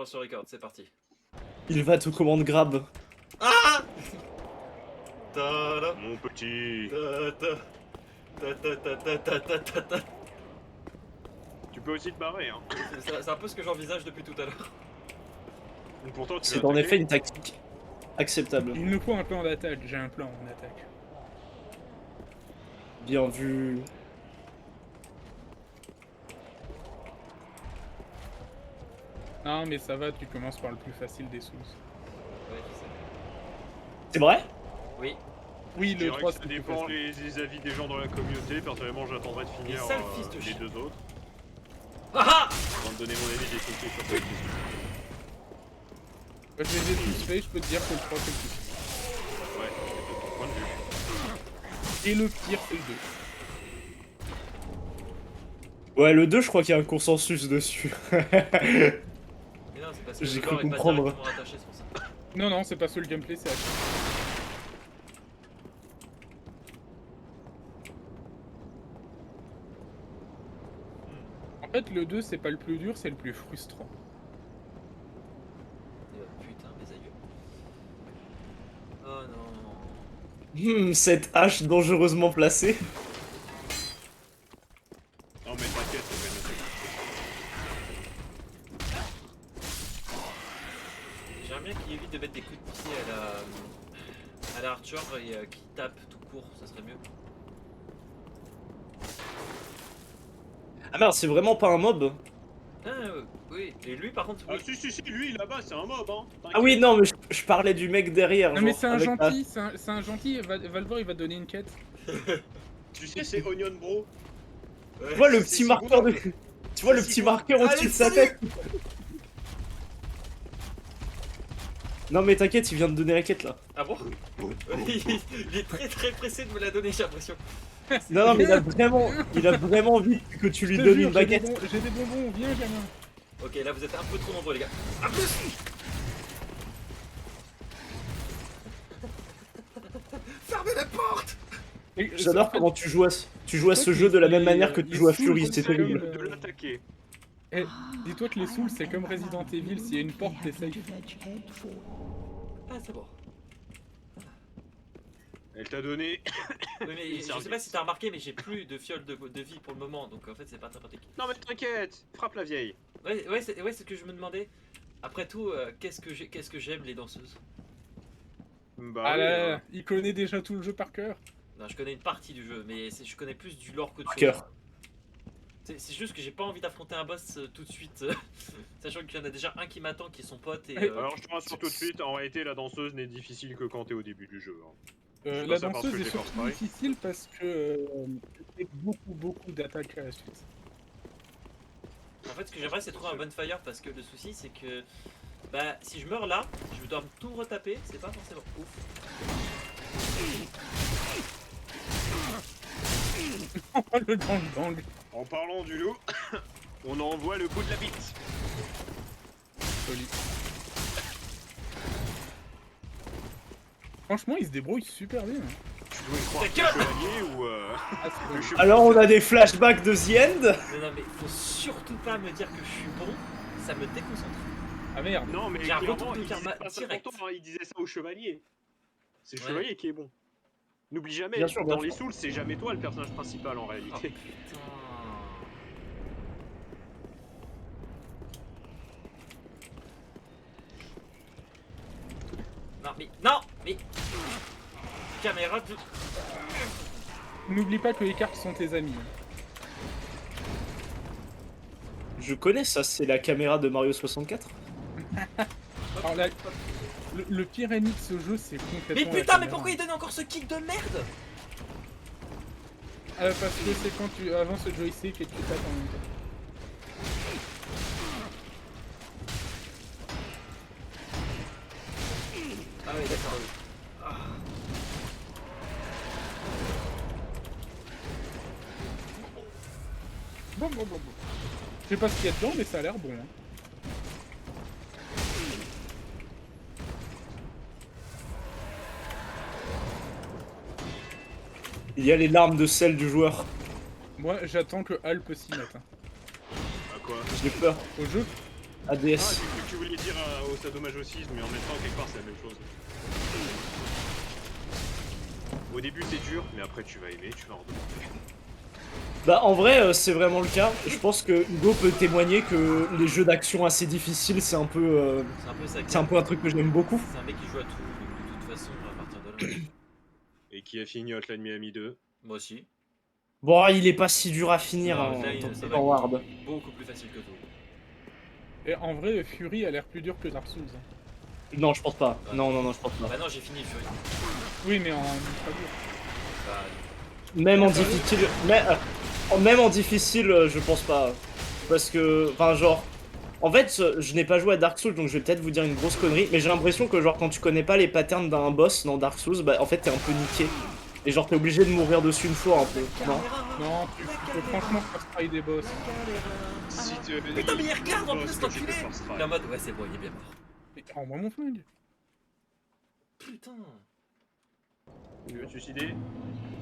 lance le record, c'est parti. Il va te commande grab. Ah Ta-da, Mon petit. ta-ta, ta-ta-ta-ta-ta-ta-ta. Tu peux aussi te barrer, hein. C'est un peu ce que j'envisage depuis tout à l'heure. Pourtant, tu C'est veux en attaquer. effet une tactique acceptable. Il nous faut un plan d'attaque, j'ai un plan en attaque. Bien vu. Non mais ça va, tu commences par le plus facile des sous. Ouais, je sais. C'est vrai? Oui. Oui, Je le dirais 3 que ça c'est plus dépend facile. les avis des gens dans la communauté. Personnellement, j'attendrai de finir sale fils de les chien. deux autres Ah avant de donner mon avis définitif sur cette question. Quand je les ai tous faits, je peux te dire que le 3 c'est le plus facile. Ouais, c'est de ton point de vue. Et le pire c'est le 2. Ouais, le 2, je crois qu'il y a un consensus dessus. Mais non, c'est parce que J'ai le cru corps est pas comprendre. directement rattaché, c'est pour ça. Non, non, c'est pas sur le gameplay, c'est actif. En fait, le 2 c'est pas le plus dur, c'est le plus frustrant. Putain, mes aïeux. Oh non. Cette hache dangereusement placée. Non, mais t'inquiète, ça va être noté. J'aimerais bien qu'il évite de mettre des coups de pied à la Archer et qu'il tape tout court, ça serait mieux. Ah merde, c'est vraiment pas un mob? Ah oui, et lui par contre, Ah, oui. si, lui là-bas, c'est un mob, hein. Ah oui, non, mais je parlais du mec derrière. Non mais genre, c'est un avec la- gentil, c'est un gentil, Valvor il va te donner une quête. Tu sais, c'est Onion Bro. Tu vois le C'est petit si marqueur beau. de... Tu vois le si petit beau. marqueur au-dessus Allez, de sa salut. tête? Non mais t'inquiète, il vient de donner la quête là. Ah bon? Il est très pressé de me la donner, j'ai l'impression. Non, non, mais il a vraiment envie que tu lui Je te donnes jure, une baguette. j'ai des bonbons, viens gamin. Ok, là vous êtes un peu trop nombreux, les gars. Un plus. Fermez la porte. Et, J'adore en fait, comment tu joues à ce toi, jeu de la même les- manière que tu les joues à sous, Fury, c'est c'est comme, terrible. De l'attaquer. Eh, dis-toi que les souls c'est comme Resident Evil, s'il y a une porte, t'es safe. Ah, c'est bon. Elle t'a donné. Oui, mais Il je sert sais pas vite. si t'as remarqué, mais j'ai plus de fiole de vie pour le moment, donc en fait c'est pas très pratique. Non, mais t'inquiète, frappe la vieille. Ouais, c'est ce que je me demandais. Après tout, qu'est-ce que j'aime les danseuses? Bah, Ah oui, là, il connaît déjà tout le jeu par cœur. Non, je connais une partie du jeu, mais je connais plus du lore que de Par choses. cœur. C'est juste que j'ai pas envie d'affronter un boss tout de suite, sachant qu'il y en a déjà un qui m'attend, qui est son pote et. Alors je te rassure tout de suite, en réalité la danseuse n'est difficile que quand t'es au début du jeu. Hein. Je La sais pas parce danseuse que est j'ai surtout force difficile parce que fait beaucoup d'attaques à la suite. En fait, ce que j'aimerais, c'est trouver un bonfire parce que le souci, c'est que. Bah, si je meurs là, je dois tout retaper, c'est pas forcément ouf. Le gang. En parlant du loup, on envoie le bout de la bite. Joli. Franchement, il se débrouille super bien. Tu dois y croire Ta que gueule chevalier ou Ah, c'est le chevalier. Alors on a des flashbacks de The End. Mais non, mais faut surtout pas me dire que je suis bon, ça me déconcentre. Ah merde. Non mais J'ai un clairement, retour de il disait karma pas ça direct. pourtant, hein, il disait ça au chevalier. C'est le Ouais. chevalier qui est bon. N'oublie jamais, Bien sûr, bien dans les sûr. Souls, c'est jamais toi le personnage principal en Oh réalité. putain. Non, mais. Caméra de. N'oublie pas que les cartes sont tes amis. Je connais ça, c'est la caméra de Mario 64. Alors là, le pire ennemi de ce jeu, c'est complètement. Mais la putain, mais caméra. pourquoi il donne encore ce kick de merde? Parce que c'est quand tu avances le joystick et que tu tapes en même temps. Ah oui, d'accord. Bon. Je sais pas ce qu'il y a dedans, mais ça a l'air bon. Hein. Il y a les larmes de sel du joueur. Moi, j'attends que Alp s'y mette. Hein. Bah quoi? J'ai peur. Au jeu, Ah, ADS. j'ai cru que tu voulais dire au sadomasochisme, mais en même temps, quelque part, c'est la même chose. Au début, c'est dur, mais après, tu vas aimer, tu vas en demander. Bah en vrai c'est vraiment le cas. Je pense que Hugo peut témoigner que les jeux d'action assez difficiles c'est un peu C'est un peu ça. c'est un peu un truc que j'aime beaucoup. C'est un mec qui joue à tout, donc de toute façon, à partir de là. Et qui a fini Hotline Miami 2. Moi aussi. Bon il est pas si dur à finir Non, en là, tant ça que va en être hard. beaucoup plus facile que tout. Et en vrai, Fury a l'air plus dur que Dark Souls. Hein. Non je pense pas. Ouais. Non je pense pas. Bah non, j'ai fini le Fury. Oui, mais en ultra dur. Bah, Même en difficile, même en difficile je pense pas. Parce que enfin genre en fait je n'ai pas joué à Dark Souls donc je vais peut-être vous dire une grosse connerie mais j'ai l'impression que genre quand tu connais pas les patterns d'un boss dans Dark Souls bah en fait t'es un peu niqué. Et genre t'es obligé de mourir dessus une fois un peu. Non. Non, tu peux franchement faire try des boss. Si tu... Putain, mais il regarde en Oh, plus, c'est comme j'ai l'enculé. fait First Try. Il est en mode, ouais, c'est bon, il est bien mort. Mais rends-moi mon flingue. Putain. Tu veux te suicider?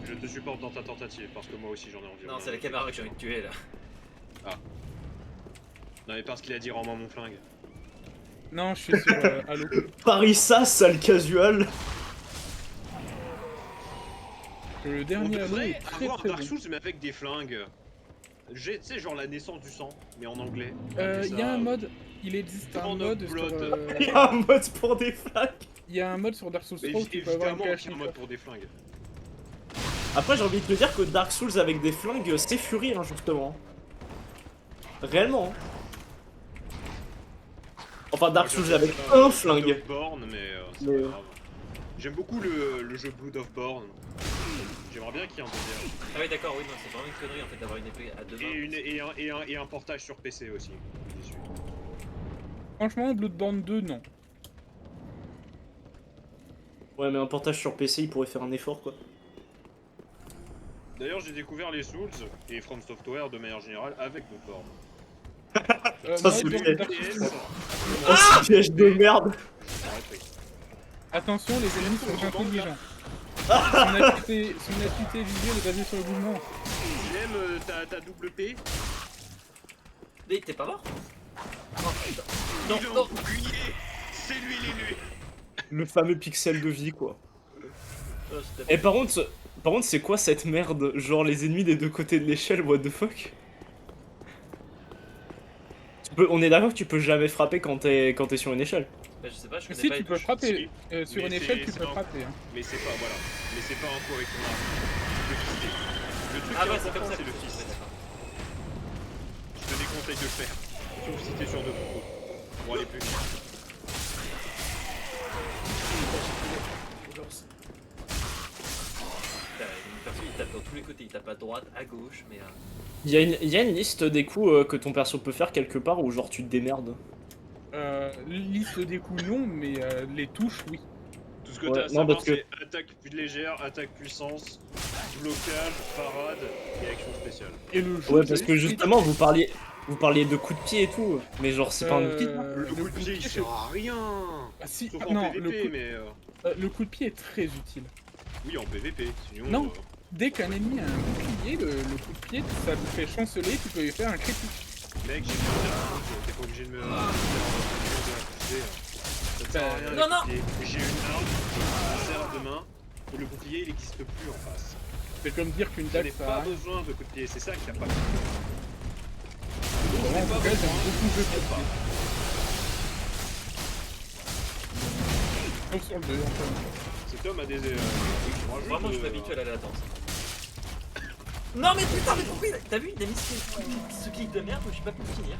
Je te supporte dans ta tentative, parce que moi aussi j'en ai envie. Non, c'est la caméra que j'ai envie de tuer là. Non mais parce qu'il a dit rends-moi mon flingue. Non, je suis sur Halo. Parissa sale casual. Le On dernier Halo devrait est très avoir très Dark bon. Souls mais avec des flingues. Tu sais genre la naissance du sang, mais en anglais. Il y a un mode, il existe un Dawn of mode sur... Blood. Il y a un mode pour des flaques. Il y a un mode sur Dark Souls Mais 3 où tu peux avoir évidemment une qu'il y a un mode pour des flingues. Après j'ai envie de te dire que Dark Souls avec des flingues c'est Fury hein, justement. Réellement. Enfin Dark Souls avec un flingue. Blood of Born, mais c'est Mais- pas grave. J'aime beaucoup le jeu Blood of Born. J'aimerais bien qu'il y ait un deuxième. Ah oui, d'accord, oui, non, c'est vraiment une connerie en fait d'avoir une épée à deux mains. Et un portage sur PC aussi. Je suis déçu. Franchement, Bloodborne 2, non. Ouais mais un portage sur PC il pourrait faire un effort quoi. D'ailleurs, j'ai découvert les Souls et From Software de manière générale avec Bloodborne. Ça, moi, c'est donc, vrai. Dark Souls 3. Oh ce piège de merde. Attention, les ennemis sont intelligents. Son acuité visuelle est basée sur le mouvement. J'aime ta double P. Mais t'es pas mort? Oh putain. Non, Non, il est non. en bouclier. C'est lui l'élu. Le fameux pixel de vie quoi. Oh, je t'ai- Et par contre c'est quoi cette merde? Genre les ennemis des deux côtés de l'échelle, what the fuck? On est d'accord que tu peux jamais frapper quand t'es sur une échelle. Bah, je sais pas, je connais Si, pas tu les peux touches. frapper. Sur Mais une échelle, c'est- tu c'est peux un- frapper. Hein. Mais c'est pas, voilà. Mais c'est pas un coup avec ton arme. Tu peux viser. Le truc Ah qui est ouais, c'est important, comme ça c'est que le tu fist. fais, d'accord. Je te déconseille de le faire. Sauf si t'es sur deux coups. Pour aller plus vite. Putain, une personne, il tape dans tous les côtés, il tape à droite, à gauche, mais... Il y a une liste des coups que ton perso peut faire quelque part où genre tu te démerdes. Liste des coups, non, mais les touches, oui. Tout ce que Ouais, t'as à non, savoir, parce que- c'est attaque légère, attaque puissance, blocage, parade et action spéciale. Et le jeu. Ouais parce que justement vous parliez de coups de pied et tout, mais genre c'est pas un outil. Le coup de pied, il sert à rien. Ah, si, Sauf ah, en non, PVP, mais le coup de pied est très utile. oui, en PVP. Sinon, Non. Dès qu'un ennemi a un bouclier, le coup de pied, ça te fait chanceler, tu peux lui faire un critique. mec, j'ai bien dit, t'es pas obligé de me. Ça te sert à rien. Non, le non. bouclier. J'ai une arme, je me sers de main, et le bouclier il existe plus en face. C'est comme dire qu'une Je dague, n'ai ça pas a rien. besoin de coup de pied, c'est ça qui a pas. Moi, en tout cas, j'aime beaucoup jouer coup de pied. Sauf sur le 2, encore une fois. Cet homme a des. Vraiment, je suis pas habitué à la latence. Non mais putain, mais pourquoi il a... T'as vu, il a mis ce clic de merde où j'ai pas pu le finir.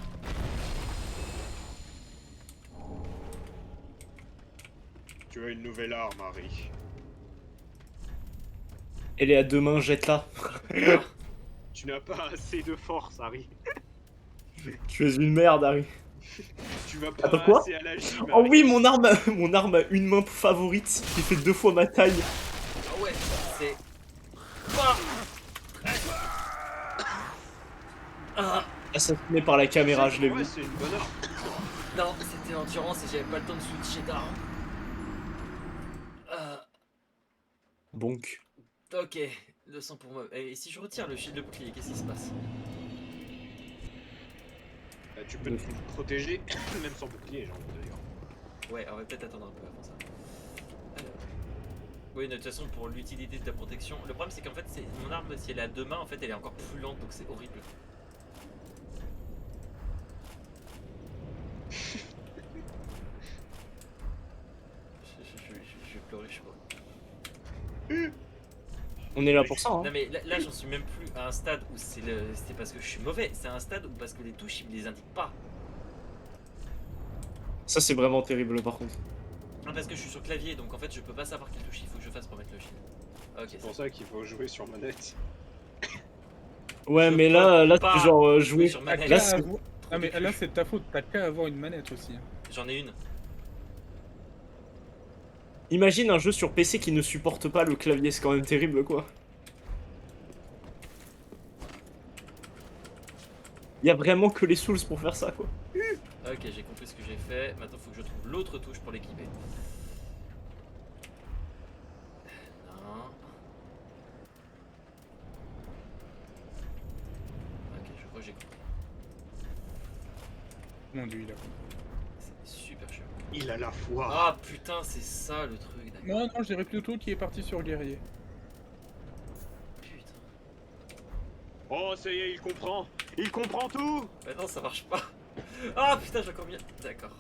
Tu as une nouvelle arme, Harry. Elle est à deux mains, jette-la. Tu n'as pas assez de force, Harry. Tu es une merde, Harry. Tu vas pas Attends, quoi assez à la gym. Oh Harry. oui, mon arme à une main favorite qui fait 2 fois ma taille. Ah ouais, c'est... Ah Assassiné par la caméra, je l'ai Ouais, vu. c'est une bonne arme. non, c'était endurance et j'avais pas le temps de switcher d'arme. Bonk. Ok, le sang pour moi. Et si je retire le shield de bouclier, qu'est-ce qui se passe? Tu peux te protéger, même sans bouclier, j'ai envie de dire. Ouais, on va peut-être attendre un peu avant ça. Alors. Oui, de toute façon, pour l'utilité de la protection, le problème c'est qu'en fait, mon arme, si elle est à deux mains, en fait, elle est encore plus lente, donc c'est horrible. Je vais pleurer, je crois. On est là pour ça, hein. Non mais là j'en suis même plus à un stade où c'est parce que je suis mauvais, c'est un stade où parce que les touches ils me les indiquent pas. Ça, c'est vraiment terrible, par contre. Non, parce que je suis sur clavier, donc en fait je peux pas savoir quelle touche il faut que je fasse pour mettre le shield. Ok, C'est pour ça qu'il faut jouer sur manette. Ouais, Je mais peux là, pas tu jouer. jouer sur T'as manette. Là, qu'à c'est- avoir- Ah mais là c'est de ta faute, t'as qu'à avoir une manette aussi. J'en ai une. Imagine un jeu sur PC qui ne supporte pas le clavier, c'est quand même terrible, quoi. Y a vraiment que les Souls pour faire ça, quoi. Ok, j'ai compris ce que j'ai fait. Maintenant faut que je trouve l'autre touche pour l'équiper. Non. Ok, je crois que j'ai compris. Mon dieu, il a... C'est super chiant. Il a la foi. Ah putain, c'est ça le truc, d'accord. Non, non, je dirais plutôt qu'il est parti sur guerrier. Putain. Oh, ça y est, il comprend. Il comprend tout. Bah non, ça marche pas. Ah putain, j'ai encore bien. D'accord.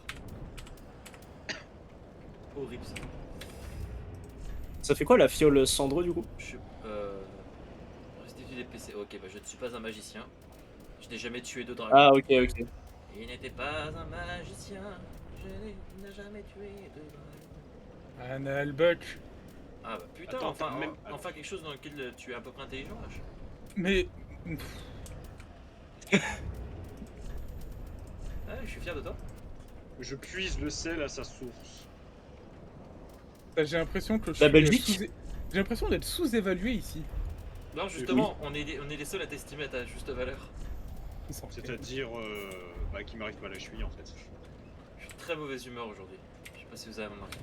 Horrible ça. Ça fait quoi la fiole cendre, du coup? Je restitue des PC. Ok, bah je ne suis pas un magicien. Je n'ai jamais tué de dragon. Ah, ok, ok. Il n'était pas un magicien. Je n'ai jamais tué de dragon. Analbuck. Ah bah putain, Attends, enfin, même- enfin quelque chose dans lequel tu es à peu près intelligent, H. Mais... Ah, je suis fier de toi. Je puise le sel à sa source. J'ai l'impression que je La suis, Belgique J'ai l'impression d'être sous-évalué ici. Non, justement, on est les seuls à t'estimer à ta juste valeur. C'est-à-dire bah, qu'il m'arrive pas la cheville en fait. Je suis de très mauvaise humeur aujourd'hui. Je sais pas si vous avez remarqué.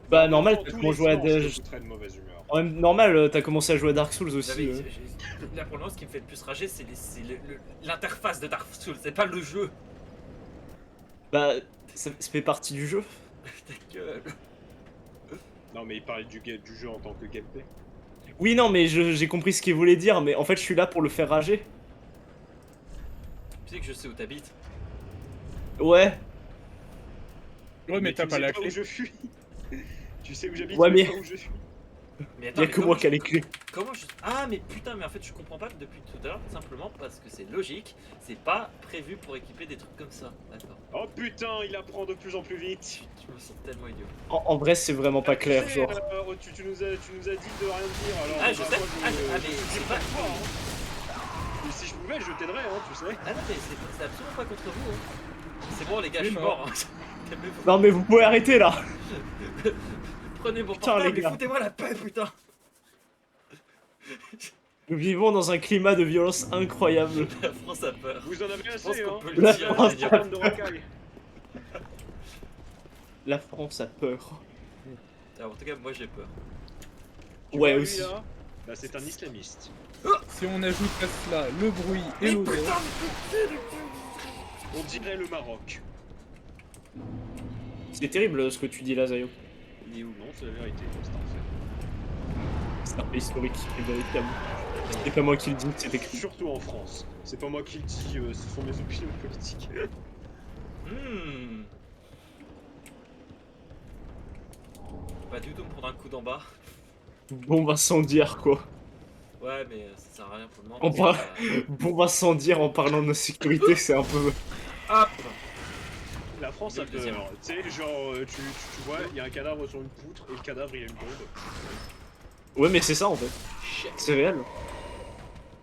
Bah, normal, Dans t'as tous commencé les à sens, jouer à... je suis très de mauvaise humeur. En même normal, t'as commencé à jouer à Dark Souls Vous aussi. savez, là pour le moment, ce qui me fait le plus rager, c'est l'interface de Dark Souls, c'est pas le jeu. Bah, ça fait partie du jeu. Ta gueule. Non mais il parlait du jeu en tant que gameplay. Oui, non, mais j'ai compris ce qu'il voulait dire, mais en fait, je suis là pour le faire rager. Tu sais que je sais où t'habites. Ouais, Ouais, mais tu t'as ne pas sais la pas clé. où je fuis. Tu sais où j'habite, Ouais, mais mais- pas où je suis. Mais y'a mais que comment moi je- qui a les clés. Comment je... Ah mais putain, mais en fait je comprends pas depuis tout à l'heure, simplement parce que c'est logique, c'est pas prévu pour équiper des trucs comme ça, d'accord. Oh putain, il apprend de plus en plus vite. Je me sens tellement idiot. En vrai, c'est vraiment pas clair, Tu sais, genre. tu nous as dit de rien dire, alors Ah je bah, sais, moi, mais je c'est dis pas... toi, hein. Et si je pouvais, je t'aiderais, hein, tu sais. Ah non mais c'est absolument pas contre vous, hein. C'est bon les gars, je Il est suis mort. mort, hein. Calmez-vous. Non, mais vous pouvez arrêter, là. Prenez mon Putain, portable les et gars. foutez-moi la paix, putain. Nous vivons dans un climat de violence incroyable. La France a peur. Vous en avez pense assez, qu'on hein. peut le dire, Vous France êtes a une bande de racailles. La France a peur. Alors, en tout cas, moi j'ai peur. Tu Ouais, vois, lui, aussi. là, bah, c'est un islamiste. Si on ajoute à cela le bruit et l'odeur... On dirait le Maroc. C'est terrible ce que tu dis là, Zayo. Ni où non, c'est la vérité, c'est un fait. C'est un fait historique, c'est véritable. C'est pas moi qui le dis, c'est écrit. Surtout en France. C'est pas moi qui le dis, ce sont mes opinions politiques. Hmm. Pas du tout me prendre un coup d'en bas. Bombe incendiaire, quoi. Ouais, mais ça sert à rien pour le moment. On parce parle- que, Bombe incendiaire en parlant de sécurité, c'est un peu... Hop. La France a Le deuxième. peur. Tu sais, genre, tu vois, il y a un cadavre sur une poutre et le cadavre il a une bombe. Ouais, mais c'est ça, en fait. Shit. C'est réel.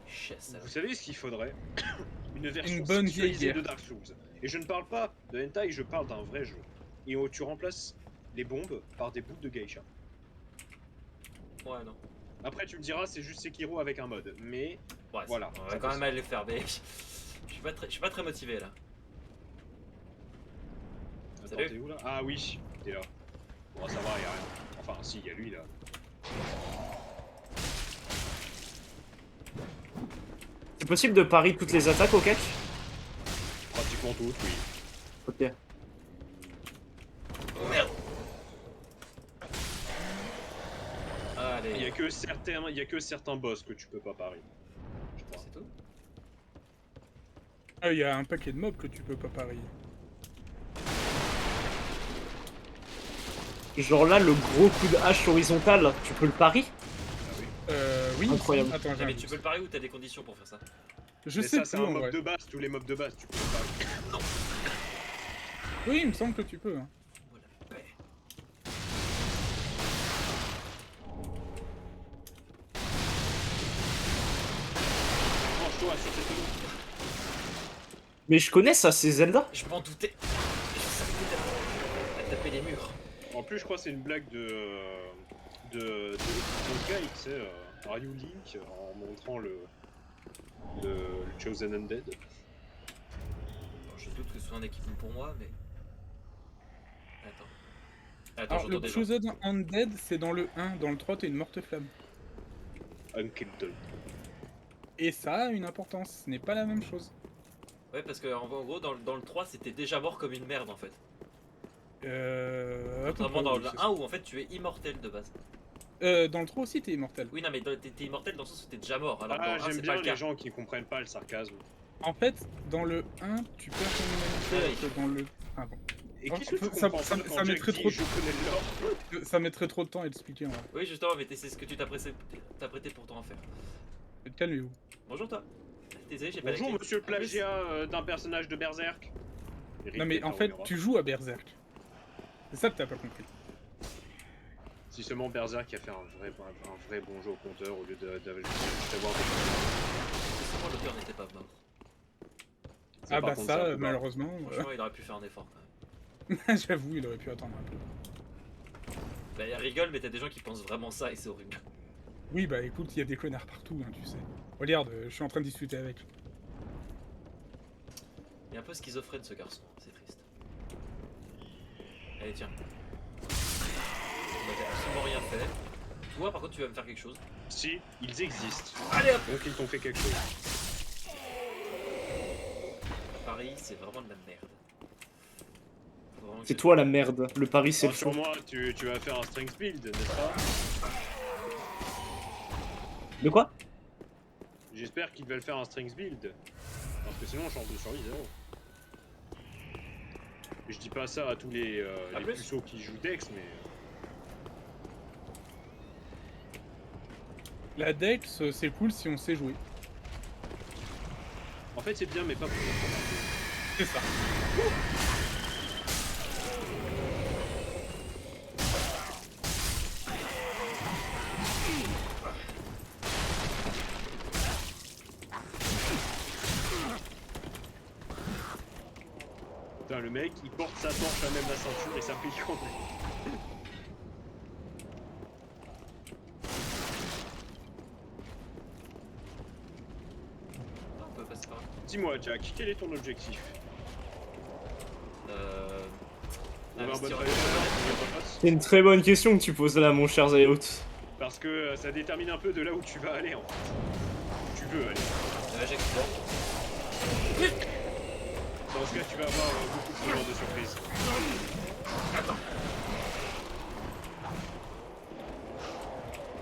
Shit, ça. Vous savez ce qu'il faudrait? Une version Une bonne vieille sexualisée guerre. de Dark Souls. Et je ne parle pas de hentai, je parle d'un vrai jeu. Et où tu remplaces les bombes par des bouts de geisha. Ouais, non. Après tu me diras c'est juste Sekiro avec un mode, mais Ouais, Voilà, on va ça quand peut même aller le faire, mais je suis pas très motivé là. attends, Salut. t'es où là? Ah oui, t'es là. Bon ça va, y'a rien. Enfin si, y'a lui là. C'est possible de parier toutes les attaques au catch? Pratiquement toutes, oui. Ok. Allez, Il y a que certains boss que tu peux pas parier. Je crois. c'est tout. Ah, il y a un paquet de mobs que tu peux pas parier. Genre là, le gros coup de hache horizontal, tu peux le pari? Oui. Incroyable. Attends, j'ai Ah, un mais tu doute. peux le parier ou t'as des conditions pour faire ça? Je Mais sais ça, c'est plus un en mob vrai. de base. Tous les mobs de base, tu peux le parier. Oui, il me semble que tu peux. Hein. Voilà. Ouais. Franchement, sur cette zone. Mais je connais ça, c'est Zelda. Je m'en doutais. Je savais que t'allais taper les murs. En plus, je crois que c'est une blague de Sky, tu sais, Are you Link, en montrant le Chosen Undead. Bon, je doute que ce soit un équipement pour moi, mais. Attends. Attends, Alors, j'entends le des gens. Chosen Undead, c'est dans le 1. Dans le 3, t'es une morte-flamme. Unkilled. Et ça a une importance. Ce n'est pas la même chose. Ouais, parce que en gros, dans le 3, c'était déjà mort comme une merde en fait. Contrairement dans le 1 où en fait tu es immortel de base. Dans le 3 aussi, t'es immortel. Oui, non, mais t'es immortel dans le sens où t'es déjà mort. Alors Ah, dans le 1, j'aime c'est pas bien le cas. les gens qui comprennent pas le sarcasme. En fait, dans le 1, tu perds ton humanité, Ah oui. alors que dans le... Ah bon. Et Oh, qu'est-ce que tu ça- comprends ça- pas ça quand Jack mettrait dit trop- je connais le lore? Ça mettrait trop de temps à l'expliquer en vrai. Oui, justement, mais c'est ce que tu t'apprêtais pourtant à faire. Calmez-vous. Bonjour toi. Désolé, j'ai pas Bonjour, la clé. monsieur le plagiat d'un personnage de Berserk. Non mais en fait, tu joues à Berserk. C'est ça que t'as pas compris. Si seulement Berserk a fait un vrai bon jeu au compteur au lieu d'avoir... Moi, l'auteur n'était pas mort. Ah par bah contre, ça, c'est un peu malheureusement, Franchement, il aurait pu faire un effort quand même. j'avoue, il aurait pu attendre un peu. Bah, il rigole, mais t'as des gens qui pensent vraiment ça et c'est horrible. Oui bah écoute, il y a des connards partout, hein, tu sais. Regarde, je suis en train de discuter avec. Il est un peu schizophrène ce garçon, c'est triste. Allez, tiens. On n'a absolument rien fait. Toi, par contre, tu vas me faire quelque chose. Si, ils existent. Allez hop! Donc ils t'ont fait quelque chose. Paris, c'est vraiment de la merde. Faut vraiment que C'est je- toi la merde. Le pari, c'est le Sur fou. moi, tu vas faire un strength build, n'est-ce pas? De quoi? J'espère qu'il va le faire un strength build. Parce que sinon, chance de survie, 0. Et je dis pas ça à tous les plus. puceaux qui jouent Dex, mais... La Dex, c'est cool si on sait jouer. En fait, c'est bien, mais pas pour moi. C'est ça. Putain, le mec, il porte sa torche à même la ceinture et ça pique en plus. Non, on peut passer par là. Dis-moi, Jack, quel est ton objectif? On va en bonne investir- phase. C'est une très bonne question que tu poses là, mon cher Zayot. Parce que ça détermine un peu de là où tu vas aller en fait. Où tu veux aller. J'explore. Dans ce cas, tu vas avoir beaucoup de ce genre de surprises.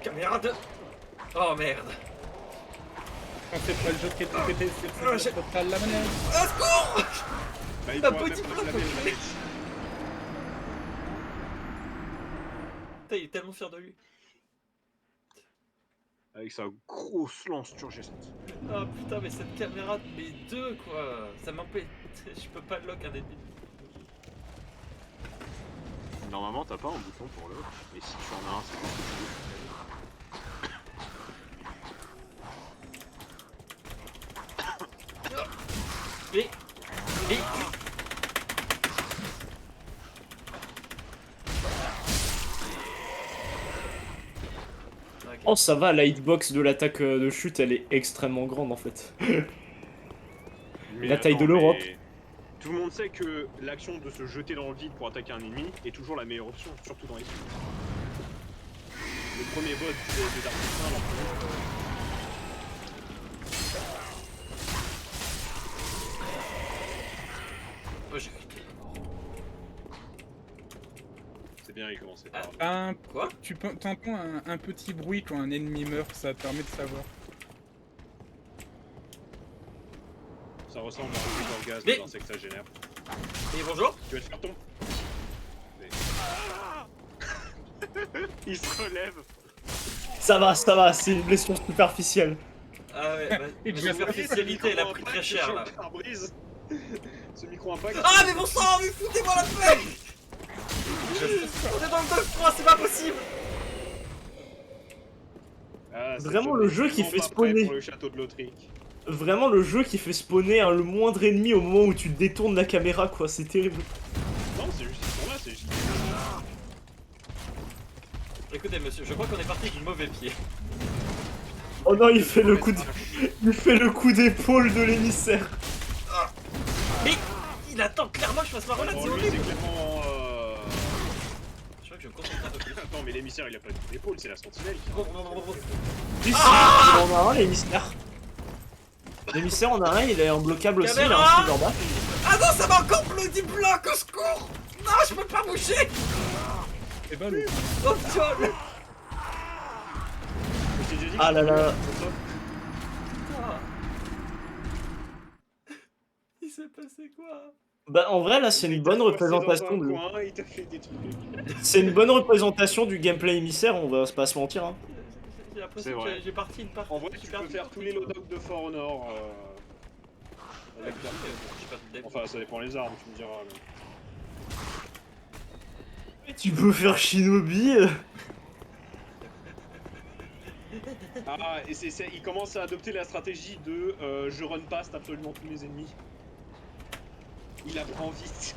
Caméra de... Oh merde. Quand c'est pas le jeu qui est pété, c'est pas la manette. Ah, secours! Bah, il Un pourra petit même peu pas se laver de les manettes. Putain, il est tellement fier de lui. Avec sa grosse lance turgescente. Ah putain, mais cette caméra, mais deux quoi. Ça m'empêche. Je peux pas lock un ennemi. Normalement, t'as pas un bouton pour le. Mais si tu en as un, c'est juste que tu veux. Mais. Mais. Ok. Oh, ça va, la hitbox de l'attaque de chute, elle est extrêmement grande en fait. Mais La taille de attends, l'Europe. mais tout le monde sait que l'action de se jeter dans le vide pour attaquer un ennemi est toujours la meilleure option, surtout dans les films. Le premier boss de Dark Souls 1, Oh, j'ai cru qu'il était mort. C'est bien, il commençait par... Quoi? T'entends un petit bruit quand un ennemi meurt, ça te permet de savoir. Ça ressemble à un bruit d'orgasme Mais- d'un sexagénaire. Et bonjour. Tu vas te faire ton... Il se relève. Ça va, c'est une blessure superficielle. Ah ouais, bah, Et ma tu vas superficialité, elle a pris très cher là. Pare-brise. Ce micro-impact... Ah mais bon sang, mais foutez-moi la paix. On est dans le 9-3, c'est pas possible. Ah, c'est Vraiment le jeu qui vraiment fait pas prêt spawner. pour le château de Lautrec. Vraiment le jeu qui fait spawner hein, le moindre ennemi au moment où tu détournes la caméra quoi, c'est terrible. Non, c'est juste qu'ils sont là, c'est juste... Écoutez monsieur, je crois qu'on est parti du mauvais pied. Oh non il fait le coup d'épaule de l'émissaire. Mais il attend clairement que je fasse ma relate, c'est Bon, lui, c'est horrible. clairement... Je crois que je me concentre un peu plus. Attends, mais l'émissaire, il a pas de coup d'épaule, c'est la sentinelle qui... Bon. Si, il en a un l'émissaire. L'émissaire en a un, il est imbloquable aussi, il a Caméra un silverback. Ah non, ça m'a encore bloqué bloc, au secours. Non, je peux pas bouger. Et bah le... Oh putain. Je t'ai déjà dit que Ah je là là. Ah. Il s'est passé quoi? Bah en vrai là c'est une bonne représentation de... de... Il t'a fait des trucs. C'est une bonne représentation du gameplay émissaire, on va pas se mentir hein. J'ai l'impression C'est vrai. que j'ai parti une partie. En vrai, tu peux faire tous les loadouts de For Honor. Avec ta... Enfin, ça dépend les armes, tu me diras. Mais... Tu peux faire Shinobi Ah, et il commence à adopter la stratégie de je run past absolument tous mes ennemis. Il apprend vite.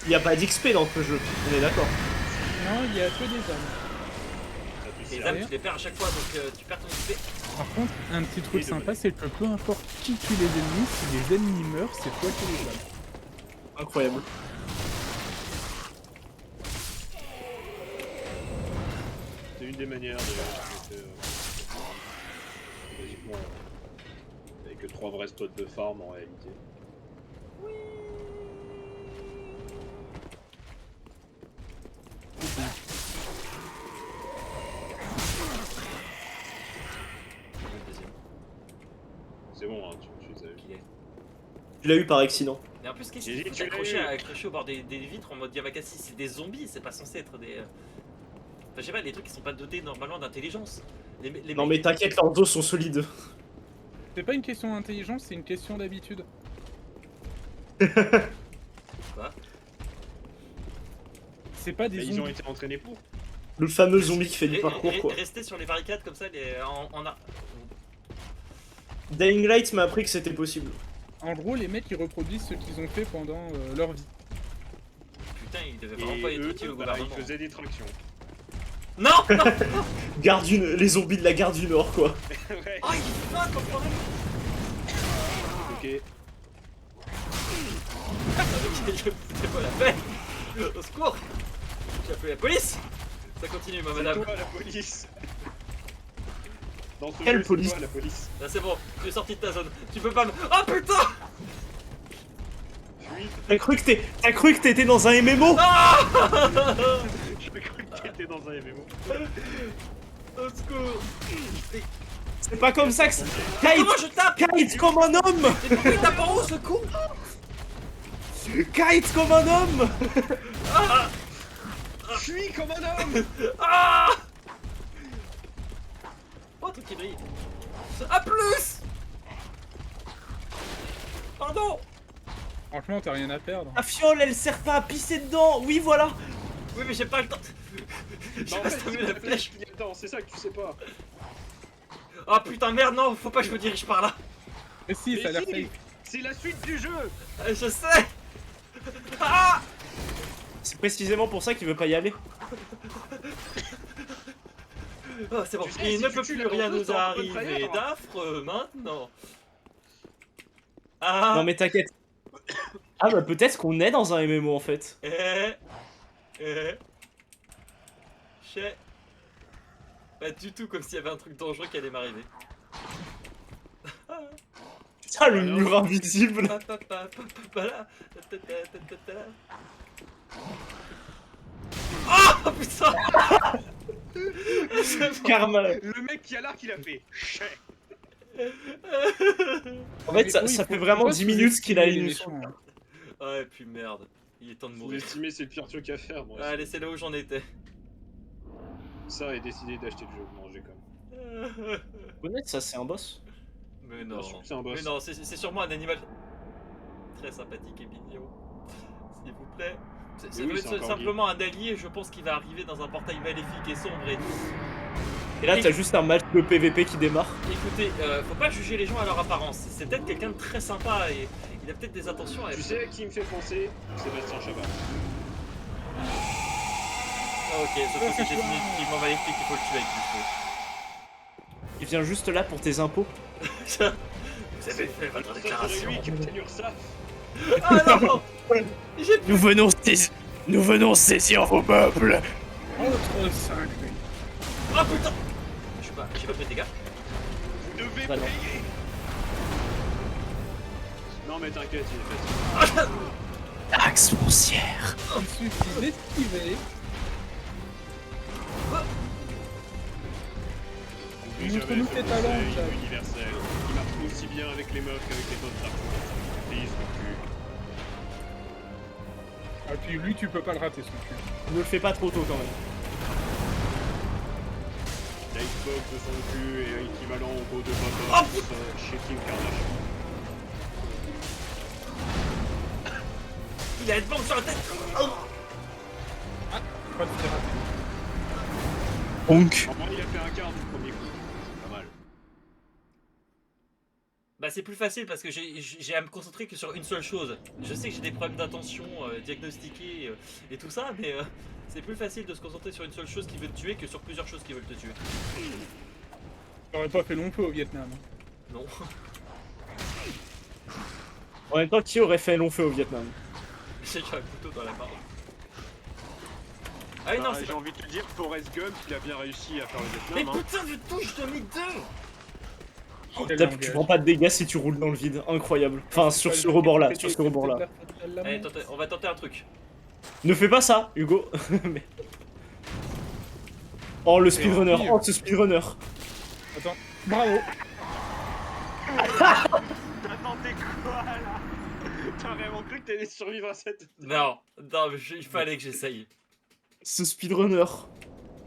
Il y a pas d'XP dans ce jeu, on est d'accord. Non, il y a que des âmes. Ça te Les sert. âmes, tu les perds à chaque fois, donc tu perds ton XP. Par contre, un petit truc Et de sympa, c'est que peu importe qui tue les ennemis, si les ennemis meurent, c'est toi qui les as. Incroyable. C'est une des manières de... Logiquement, il n'y a que 3 vrais spots de farm en réalité. C'est bon, hein, tu les as eu. Il Tu l'as eu par accident. Et en plus, qu'est-ce J'ai qu'il dit, faut tu l'as accrocher, eu. accrocher au bord des vitres en mode Yamakasi? C'est des zombies, c'est pas censé être des. Enfin, je sais pas, les trucs qui sont pas dotés normalement d'intelligence. Les Non mecs- mais t'inquiète, leurs dos sont solides. C'est pas une question d'intelligence, c'est une question d'habitude. Quoi? C'est pas des Mais ils ont zombies. été entraînés pour. Le fameux zombie qui fait du parcours quoi. Rester sur les barricades comme ça, en a. Dying Light m'a appris que c'était possible. En gros, les mecs ils reproduisent ce qu'ils ont fait pendant leur vie. Putain, ils devaient Et vraiment pas être eux, utiles au bah, gouvernement. ils faisaient des tractions. Non, non. Les zombies de la gare du Nord quoi. Ouais. Oh, il est fin, l'enfoiré. Ok. Je foutais pas la peine. Au secours. J'ai appelé la police. Ça continue, ma C'est madame. toi la police. Dans ce Quelle jeu, c'est police? toi la police. Là, c'est bon, tu es sorti de ta zone. Tu peux pas me. Oh putain. Fuis. T'as cru que t'étais dans un MMO? J'ai cru que t'étais dans un MMO. Au secours. C'est pas comme ça que c'est... Comment je tape? Kite comme un homme. Mais pourquoi il tape en haut, ce con? Kite comme un homme. Fuis comme un homme. Ah. Oh, un truc qui brille. A plus. Pardon. Franchement, t'as rien à perdre. La fiole elle sert pas à pisser dedans. Oui voilà. Oui, mais j'ai pas le temps. J'ai Non, en pas fait, stoppé c'est la la flèche. flèche qui est dedans, c'est ça que tu sais pas. Oh putain, merde, non, faut pas que je me dirige par là. Mais si, Mais ça a l'air si, safe. c'est la suite du jeu. Je sais. Ah. C'est précisément pour ça qu'il veut pas y aller. Oh, c'est bon, Tu sais, il si ne tu peut tues plus la rien danseuse, nous t'es en bonne arriver fire. d'affreux maintenant. Ah. Non mais t'inquiète. Ah bah peut-être qu'on est dans un MMO en fait. Chez. Pas du tout comme s'il y avait un truc dangereux qui allait m'arriver. Putain le mur invisible. Oh putain. C'est bon. Karma. Le mec qui a l'arc, il a fait chais. En fait, ça Oui, ça faut- fait faut vraiment pas 10 minutes qu'il a sous-estimer les une mission. méchants, hein. Ah et puis merde, il est temps de mourir. Sous-estimer, c'est le pire truc à faire, moi. Allez, c'est là où j'en étais. Ça et décider d'acheter le jeu. Non, j'ai comme. Honnête, ça c'est un boss. Mais Bien non, sûr que c'est un boss. mais non, c'est sûrement un animal très sympathique et mignon. S'il vous plaît. Ça Mais doit oui, être c'est encore simplement un allié, je pense qu'il va arriver dans un portail maléfique et sombre et... Et là, t'as juste un match de PVP qui démarre. Écoutez, faut pas juger les gens à leur apparence. C'est peut-être quelqu'un de très sympa et il a peut-être des intentions à... Tu sais à qui me fait penser Sébastien Chabat. Ah ok, sauf que c'est définitivement maléfique, il faut le tuer avec du feu. Il vient juste là pour tes impôts. Vous avez fait votre déclaration. lui, Captain Ursa. Ah non. J'ai Nous venons saisir vos meubles. Entre 5. Oh putain. J'ai pas fait de dégâts. Vous devez Bah non. payer. Non mais t'inquiète, il est fait. Taxe foncière. Il suffit d'esquiver. Montre-nous tes talents, Jack. Universel. Il marche aussi bien avec les meufs qu'avec les autres artistes. Please, le cul. Ah, puis lui, tu peux pas le rater, son cul. Ne le fais pas trop tôt quand même. La Xbox de son cul et un équivalent au beau de Oh, Bobox chez Kim Kardashian. Il a une bombe sur la tête. Oh. Pas de faire rater. Donc. En vrai, il a fait un quart du premier coup. Pas mal. Bah c'est plus facile parce que j'ai à me concentrer que sur une seule chose. Je sais que j'ai des problèmes d'attention diagnostiqués et tout ça, mais c'est plus facile de se concentrer sur une seule chose qui veut te tuer que sur plusieurs choses qui veulent te tuer. T'aurais pas fait long feu au Vietnam. Non. En même temps, qui aurait fait long feu au Vietnam? J'ai un couteau dans la main. Ah oui, non, c'est J'ai pas... envie de te dire, Forrest Gump, il a bien réussi à faire le Mais Vietnam. Hein. putain, je touche de mis deux. Tu prends pas de dégâts si tu roules dans le vide. Incroyable. Enfin, sur ce rebord-là. Sur ce rebord-là. Allez, on va tenter un truc. Ne fais pas ça, Hugo. Mais- Oh, le speedrunner. pire. Oh, ce speedrunner. Attends, bravo. T'attendais quoi là? T'as vraiment cru que t'allais survivre à cette. Non, non, mais il fallait que j'essaye. Ce speedrunner.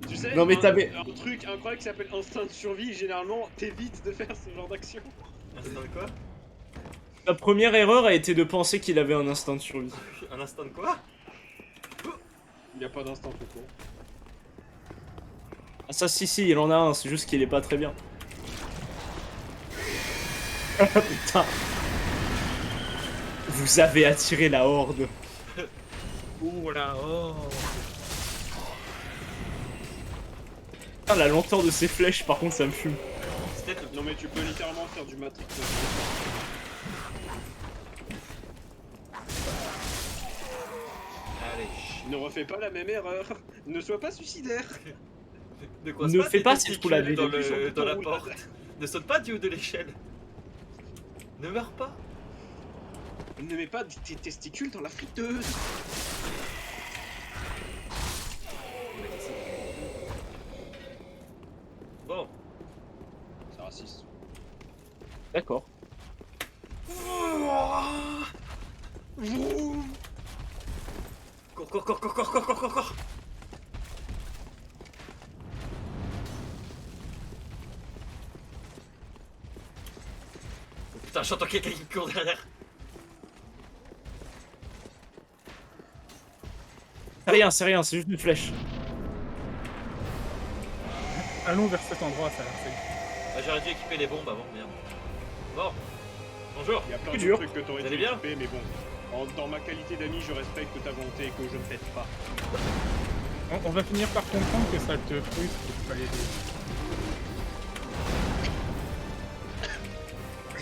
Tu sais, Non, mais t'avais- un truc incroyable qui s'appelle instinct de survie, généralement t'évites de faire ce genre d'action. Instinct de quoi? La première erreur a été de penser qu'il avait un instinct de survie. Un instant de quoi? Il n'y a pas d'instinct tout court. Ah ça si, il en a un, c'est juste qu'il est pas très bien. Ah, putain. Vous avez attiré la horde. Ouh là, oh. Ah, la lenteur de ses flèches, par contre, ça me fume. C'est peut-être le... Non mais tu peux littéralement faire du Matrix. Allez. Ne refais pas la même erreur. Ne sois pas suicidaire. De quoi Ne se passe fais des pas cette testicules roulade, dans, Appuie sur le dans la bouton porte. roulade. Ne saute pas du haut de l'échelle. Ne meurs pas. Ne mets pas tes testicules dans la friteuse. Bon. C'est raciste. D'accord. Cours, cours, cours, cours, cours, cours, cours, cours, cours. Oh putain, j'entends quelqu'un qui court derrière. C'est rien, c'est juste une flèche. Allons vers cet endroit, ça a l'air safe. Ah, j'aurais dû équiper les bombes avant, merde. Bon. Bonjour. Il y a plein Plus de dur. trucs que t'aurais Vous dû allez bien équiper, mais bon. Dans ma qualité d'ami, je respecte ta volonté et que je ne t'aide pas. On va finir par comprendre que ça te frustre de pas l'aider.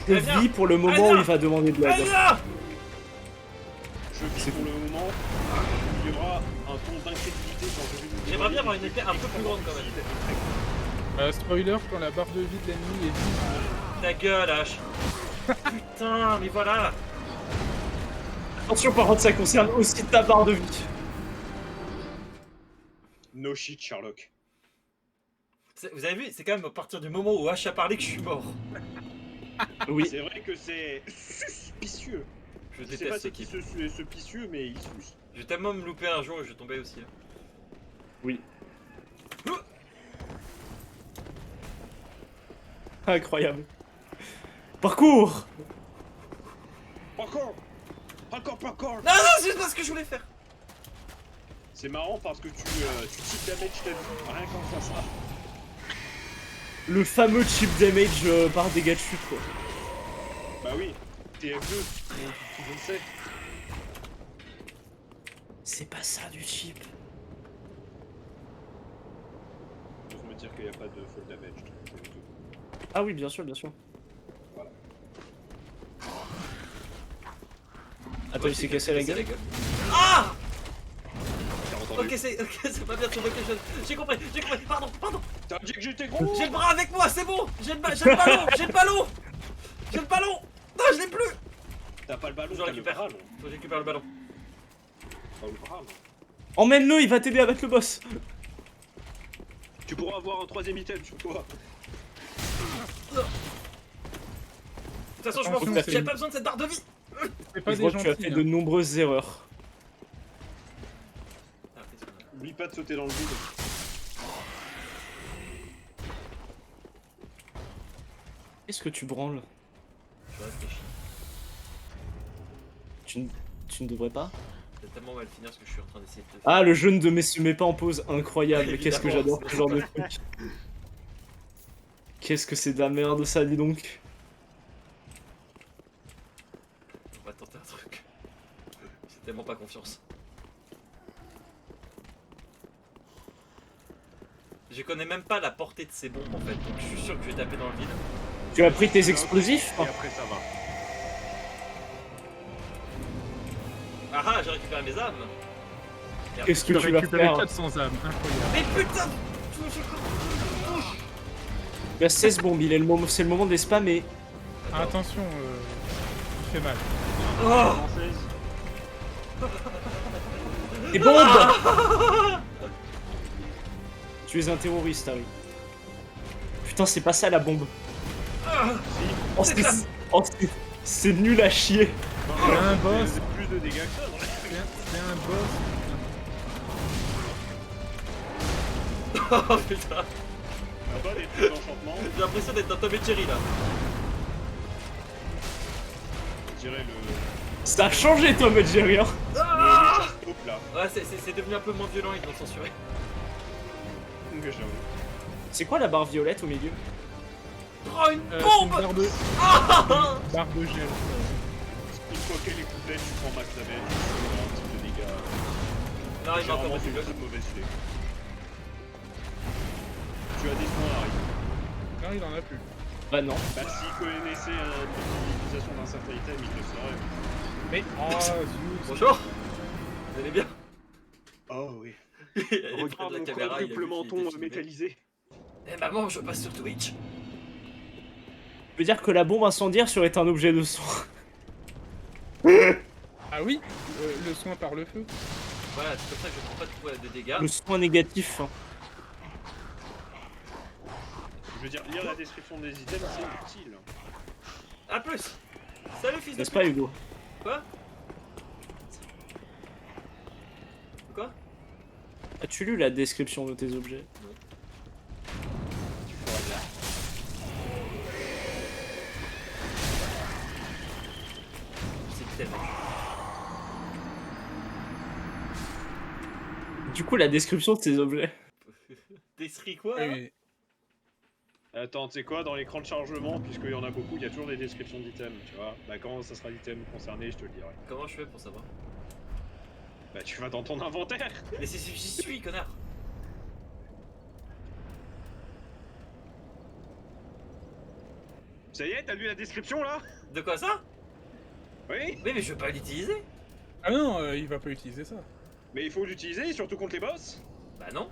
Je Allez, viens. vis pour le moment Allez, où viens. il va demander de Allez l'aide. là. Je vis pour le moment où il y aura un ton d'incrédulité quand je vais nous dire. J'aimerais bien avoir une épée un peu plus grande quand même. Spoiler, quand la barre de vie de l'ennemi est vide, Ta gueule, H. Putain, mais voilà. Attention, par contre, ça concerne aussi ta barre de vie. No shit, Sherlock. Vous avez vu, c'est quand même à partir du moment où H a parlé que je suis mort. Oui. C'est vrai que c'est suspicieux. Je Je sais pas déteste c'est qui l'équipe. ce suspicieux, mais il suce. Je vais tellement me louper un jour et je vais tomber aussi. Hein. Oui. Incroyable. Parcours. Parkour. Non, non, c'est pas ce que je voulais faire. C'est marrant parce que tu types damage ta vie, rien qu'en faisant ça. Le fameux chip damage par dégâts de chute, quoi. Bah oui, TF2, tout le monde sait. C'est pas ça du chip. J'ose me dire qu'il n'y a pas de fall damage. Pas du tout. Ah oui, bien sûr, bien sûr. Voilà. Attends, il s'est cassé la gueule. Ah! T'as entendu? Ok, c'est pas bien de sauver quelque chose. J'ai compris, pardon. T'as dit que j'étais gros. J'ai le bras avec moi, c'est bon. J'ai le ballon. Non, je l'ai plus. T'as pas le ballon, Je t'as le récupère. bras, non. Faut que je récupère le ballon. T'as le bras, non. Emmène-le, il va t'aider avec le boss. Tu pourras avoir un troisième item sur toi. De toute façon, je m'en Attention, fous. c'est- J'ai pas besoin de cette barre de vie. C'est pas Je des vois que tu as gentils. fait hein. de nombreuses erreurs. Ah, qu'est-ce qu'on a? Oublie pas de sauter dans le vide. Qu'est-ce que tu branles? Je réfléchis. Tu ne devrais pas? Ça va tellement mal finir ce que je suis en train d'essayer de te faire. Ah, le jeu ne se met pas en pause. Incroyable. Qu'est-ce que Évidemment, j'adore ce genre de truc. Qu'est-ce que c'est de la merde, ça, dis donc. On va tenter un truc. J'ai tellement pas confiance. Je connais même pas la portée de ces bombes en fait, donc je suis sûr que je vais taper dans le vide. Tu as pris tes explosifs? Et après ça va. Ah ah, j'ai récupéré mes âmes. Merde. Qu'est-ce que Tu as tu vas récupéré faire? 400 âmes, incroyable. Mais putain! Il y a 16 bombes, c'est le moment des spams et... Ah, attention, il fait mal. Oh! Française. Des bombes. Tu es un terroriste, Harry. Putain, c'est pas ça la bombe. Oh, C'est classe. c'est nul à chier. C'est un boss. C'est plus de dégâts que ça, non? C'est un boss. Oh putain! T'as pas des trucs d'enchantement? J'ai l'impression d'être dans Tom et Jerry là. Je dirais Ça a changé, Tom et Jerry, hein. le chasse-taupe là. Ouais, c'est devenu un peu moins violent, ils l'ont censuré. Que j'avoue. C'est quoi la barre violette au milieu? Oh, une C'est une bombe! barre de... Ah! barre de gel. Une fois qu'elle est complète, tu prends max damage, tu prends un type de dégâts. Non, il m'a encore Généralement, battu c'est le une très mauvaise idée. Tu as des soins, Harry. Non, il en a plus. Bah non. Bah, s'il connaissait l'utilisation d'un certain item, il le saurait. Mais... Oh, zut. Bonjour! Vous allez bien? Oh oui. Regarde Regarde la mon caméra, il a quadruple vu qu'il menton était filmé. métallisé. Eh maman, je passe sur Twitch. Je veux dire que la bombe incendiaire serait un objet de soin. Ah oui, le soin par le feu. Voilà, c'est comme ça que je prends pas de dégâts. Le soin négatif. Hein. Je veux dire, lire la description des items, c'est utile. A plus! Salut fils de N'est-ce pute. pas, Hugo? Quoi? Quoi? As-tu lu la description de tes objets? Tu feras bien. C'est tellement. Du coup, la description de tes objets. T'escris quoi là? Et... Attends, tu sais quoi, dans l'écran de chargement, puisqu'il y en a beaucoup, il y a toujours des descriptions d'items, tu vois. Bah, quand ça sera l'item concerné, je te le dirai. Comment je fais pour savoir? Bah, tu vas dans ton inventaire. Mais c'est j'y suis, connard! Ça y est, t'as lu la description là? De quoi ça? Oui. Mais je veux pas l'utiliser! Ah non, il va pas utiliser ça. Mais il faut l'utiliser, surtout contre les boss. Bah non!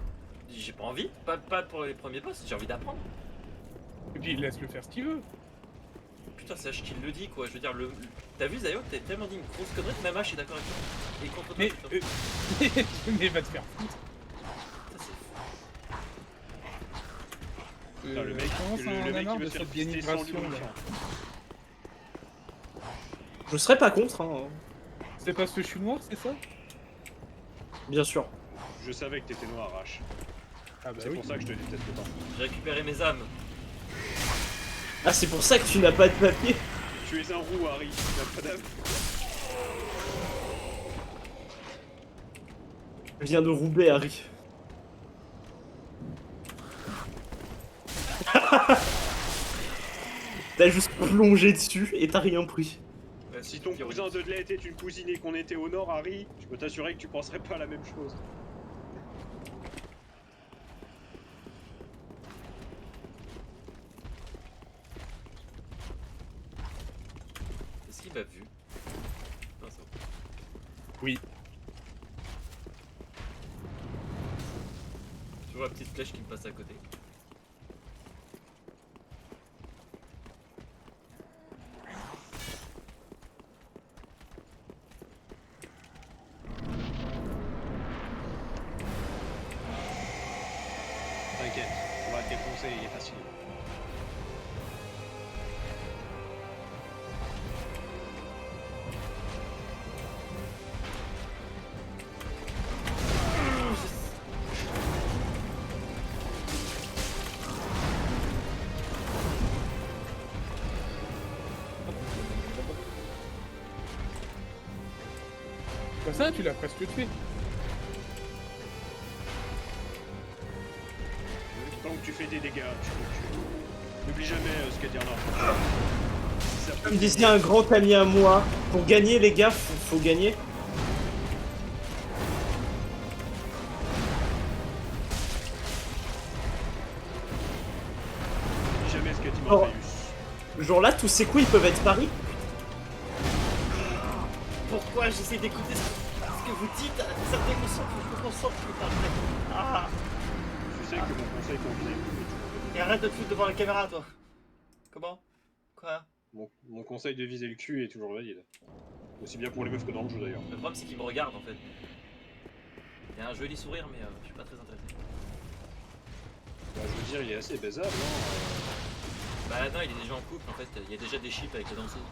J'ai pas envie, pas pour les premiers boss, j'ai envie d'apprendre. Et puis laisse-le faire ce qu'il veut. Putain, sache qu'il le dit quoi, je veux dire, t'as vu Zayo, t'as tellement dit une grosse connerie que même H est d'accord avec toi. Et contre toi, Mais, putain. mais va te faire foutre. Ça c'est Putain, le mec, Comment ça, le on mec a qui marre veut de se faire cette pister sans dénigration, là. lubrifiant. Je serais pas contre, hein, C'est parce que je suis noir, c'est ça? bien sûr. Je savais que t'étais noir, H. Ah bah C'est oui. pour ça que je te déteste autant. J'ai récupéré mes âmes. Ah, c'est pour ça que tu n'as pas de papier. Tu es un roux, Harry. Tu n'as pas d'âme. Je viens de Roubaix, Harry. T'as juste plongé dessus et t'as rien pris. Ouais, Si ton c'est cousin Dudley était une cousine et qu'on était au nord, Harry, je peux t'assurer que tu penserais pas à la même chose. Est-ce qu'il m'a vu? Non, c'est bon. Oui. Je vois la petite flèche qui me passe à côté. T'inquiète, on va te défoncer, il est facile. Comme ça, tu l'as presque tué. Tant que tu fais des dégâts, tu peux le tuer. N'oublie jamais ce qu'a dit Arnaud. Si ça peut Comme disait un grand ami à moi, pour gagner les gars, faut gagner. N'oublie jamais ce qu'a dit Oh. Morpheus. Genre là, tous ces coups ils peuvent être paris. Pourquoi j'essaie d'écouter ce que vous dites? Ça me déconcentre, je me concentre plus tard. Ah! Tu sais que mon conseil pour viser le cul est toujours valide. Et arrête de te foutre devant la caméra, toi. Comment? Quoi? Mon conseil de viser le cul est toujours valide. Aussi bien pour les meufs que dans le jeu d'ailleurs. Le problème, c'est qu'il me regarde en fait. Il a un joli sourire, mais je suis pas très intéressé. Bah, je veux dire, il est assez baisable, hein. Bah non, il est déjà en couple en fait. Il y a déjà des chips avec la danseuse.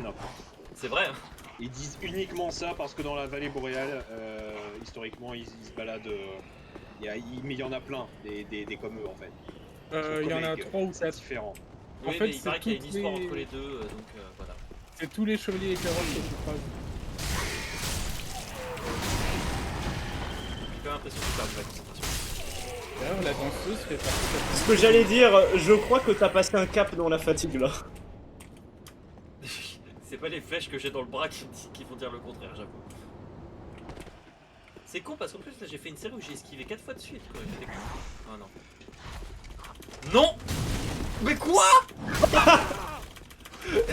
N'importe. C'est vrai, hein. Ils disent uniquement ça parce que dans la vallée boréale, historiquement, ils se baladent. Mais il y en a plein, des comme eux en fait. Il y en a 3 ou C'est 4. différent. En Oui, fait, mais il c'est paraît qu'il y a une toutes histoire les- entre les deux, donc voilà. C'est tous les chevaliers éclaireurs que tu croises. J'ai quand même l'impression de perdre la concentration. D'ailleurs, la danseuse fait partie Ce que j'allais dire, je crois que t'as passé un cap dans la fatigue là. C'est pas les flèches que j'ai dans le bras qui vont dire le contraire, j'avoue. C'est con parce qu'en plus là j'ai fait une série où j'ai esquivé 4 fois de suite quoi. J'étais con. Oh non. Non. Mais quoi?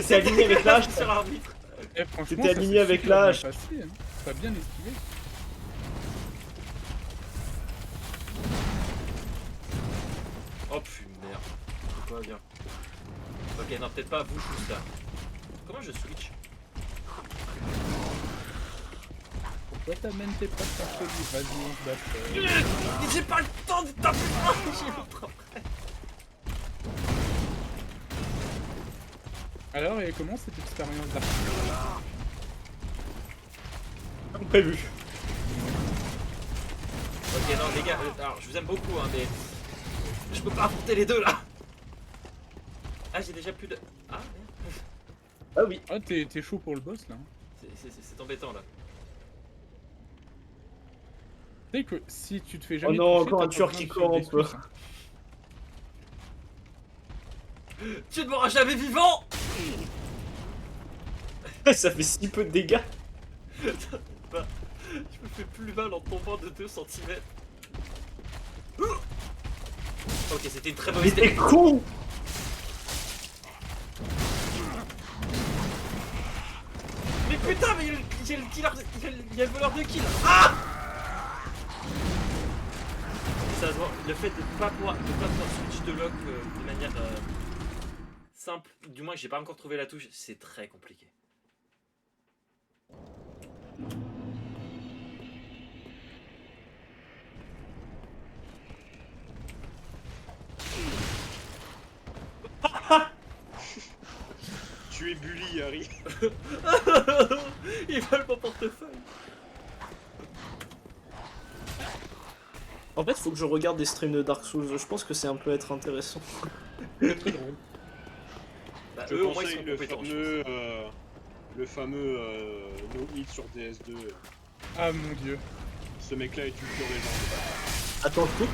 T'es aligné avec l'âge. Sur l'arbitre. Eh, franchement, T'étais ça aligné s'est avec super bien l'âge. passé, hein. T'as bien esquivé. Oh putain merde. C'est quoi bien? Ok non peut-être pas vous tous là. Comment je switch? Pourquoi t'amènes tes potes par chez lui? Vas-y, on se bat. J'ai pas le temps de taper. J'ai l'autre après. Alors, et comment cette expérience d'art? Comme prévu. Ok non les gars, alors je vous aime beaucoup hein mais je peux pas affronter les deux là. Ah j'ai déjà plus de... Ah merde. Ah oui. Ah, t'es chaud pour le boss là. Hein. C'est embêtant là. Tu sais que si tu te fais Oh jamais non, toucher, encore t'as un pas tueur besoin qui de faire des campe. suites, hein. Tu ne m'auras jamais vivant. Ça fait si peu de dégâts. Bah, je me fais plus mal en tombant de 2 cm. Ok, c'était une très Mais mauvaise t'es technique. con. Mais putain, mais il y a le killer, il y a le voleur de kill. Ah. Ça se voit, le fait de ne pas pouvoir switch de lock de manière simple, du moins que j'ai pas encore trouvé la touche, c'est très compliqué. bully Harry. Ils veulent mon portefeuille. En fait, faut que je regarde des streams de Dark Souls. Je pense que c'est un peu être intéressant. C'est très drôle. Bah, Je eux au moins ils conseille sont le compétents. je fameux, le fameux No Hit sur DS2. Ah mon dieu. Ce mec-là est une pure légende. Attends, qui?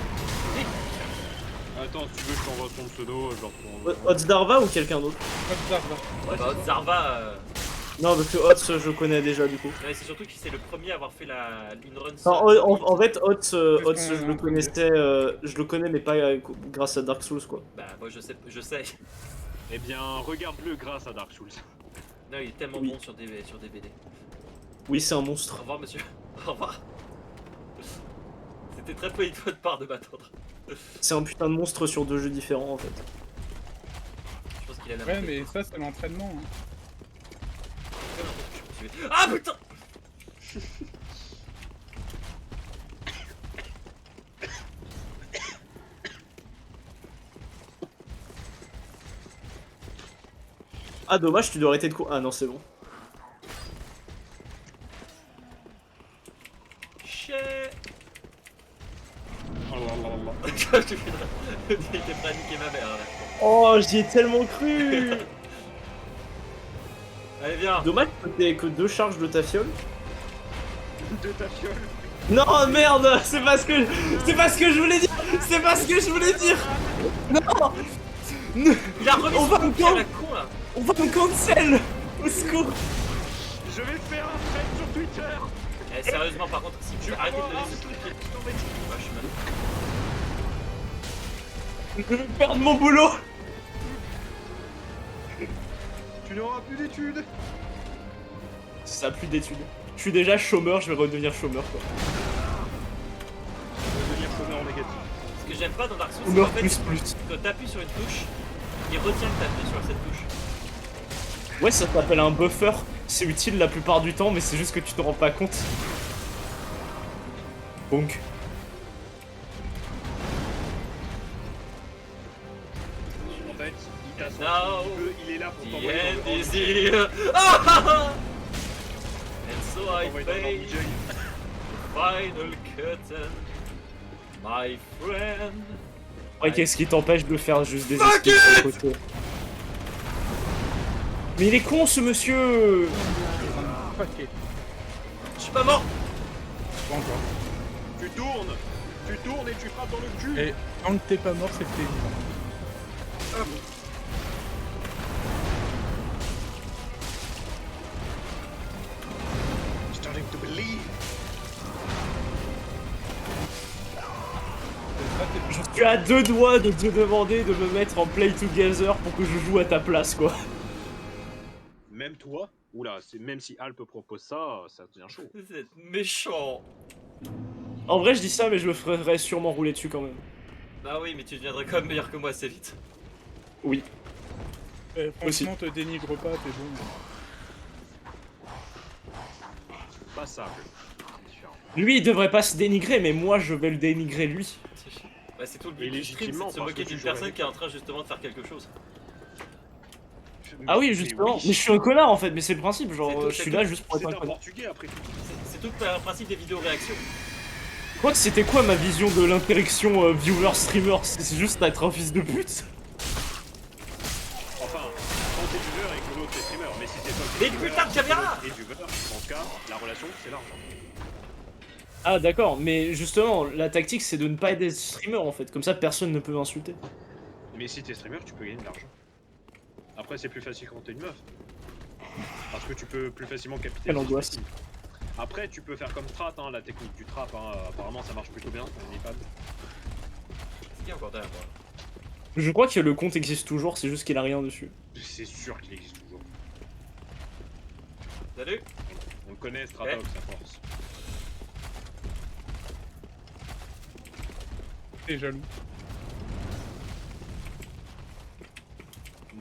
Attends, si tu veux, je t'envoie son pseudo, je le reprends. Otsdarva ou quelqu'un d'autre? Pas de Zarva. pense. Ouais, bah, Zarva, Non, parce que Ots, je connais déjà du coup. ouais, c'est surtout que c'est le premier à avoir fait la run. Enfin, en fait, Ots, qu'on je a le un connaissais, je le connais, mais pas grâce à Dark Souls quoi. Bah, moi je sais. Eh bien, regarde-le grâce à Dark Souls. Non, il est tellement Oui. bon sur DVD. Oui, c'est un Au monstre. revoir, monsieur. Au revoir. C'était très poli de votre part de m'attendre. C'est un putain de monstre sur 2 jeux différents en fait. Je pense qu'il a la Ouais, même mais tête. ça, c'est l'entraînement. Hein. Je me suis- Ah putain. Ah, dommage, tu dois arrêter de courir. Ah non, c'est bon. Shit. Oh là là là. Il était prêt à niquer ma mère là. Oh, j'y ai tellement cru. Allez, viens. Dommage que t'aies que 2 charges de ta fiole. De ta fiole. Non, merde, c'est pas ce que je voulais dire. C'est pas ce que je voulais dire. Non, Il a remis On son va coup de pied à encore- la con là. on va me cancel. Au secours. Je vais te faire un thread sur Twitter. Eh, sérieusement, par contre, si tu Je arrêtes de vais donner ce coup de pied. Ah, je suis mal. Je vais perdre mon boulot. Tu n'auras plus d'études. Ça a plus d'études. Je suis déjà chômeur, je vais redevenir chômeur quoi. Je vais devenir chômeur négatif. Ce que j'aime pas dans Dark Souls, c'est Chômeur qu'en fait, plus. quand t'appuies sur une touche, il retient que t'appuies sur cette touche. Ouais, ça s'appelle un buffer. C'est utile la plupart du temps, mais c'est juste que tu te rends pas compte. Donc. En fait, il t'a senti, Now, il est là pour The t'envoyer end dans le is here. Ah And so I t'envoyer dans le face DJ. the final curtain, my friend. Ouais, qu'est-ce qui t'empêche de faire juste des Fuck esquives sur le côté? Mais il est con ce monsieur! Paquet. Je suis pas mort. Pas encore. Tu tournes et tu frappes dans le cul. Et tant que t'es pas mort, c'est que t'es vivant. Starting to believe. Je suis à 2 doigts de te demander de me mettre en play together pour que je joue à ta place quoi. Même toi, oula, même si Alp propose ça, ça devient chaud. Vous êtes méchant. En vrai, je dis ça, mais je me ferais sûrement rouler dessus quand même. Bah oui, mais tu deviendrais quand même meilleur que moi assez vite. Oui. Franchement, te dénigre pas, t'es bon. Passable. C'est différent. Lui, il devrait pas se dénigrer, mais moi, je vais le dénigrer lui. Bah c'est tout le Et but du stream, c'est légitimement, de se parce moquer que tu d'une joues personne avec qui est en train justement de faire quelque chose. Ah oui, Mais justement. oui. Mais je suis un connard en fait, mais c'est le principe. Genre, C'est tout, je c'est suis tout. là juste pour être C'est un un connard. portugais après tout. C'est tout le principe des vidéos réactions. Quoi que c'était quoi ma vision de l'interaction viewer-streamer? C'est juste être un fils de pute? Enfin, quand t'es viewer et que l'autre est streamer, mais si c'est toi qui Mais es viewer putain de caméra et viewer, dans ce cas, la relation c'est l'argent. Ah d'accord, mais justement, la tactique c'est de ne pas être streamer en fait, comme ça personne ne peut m'insulter. Mais si t'es streamer, tu peux gagner de l'argent. Après, c'est plus facile quand t'es une meuf. Parce que tu peux plus facilement capitaliser. Quelle angoisse. sur le stream. Après, tu peux faire comme Strat, hein, la technique du trap, hein, apparemment ça marche plutôt bien, un iPad. C'est qui encore derrière moi? Je crois que le compte existe toujours, c'est juste qu'il a rien dessus. C'est sûr qu'il existe toujours. Salut. On le connaît, Stratox, à force. T'es jaloux.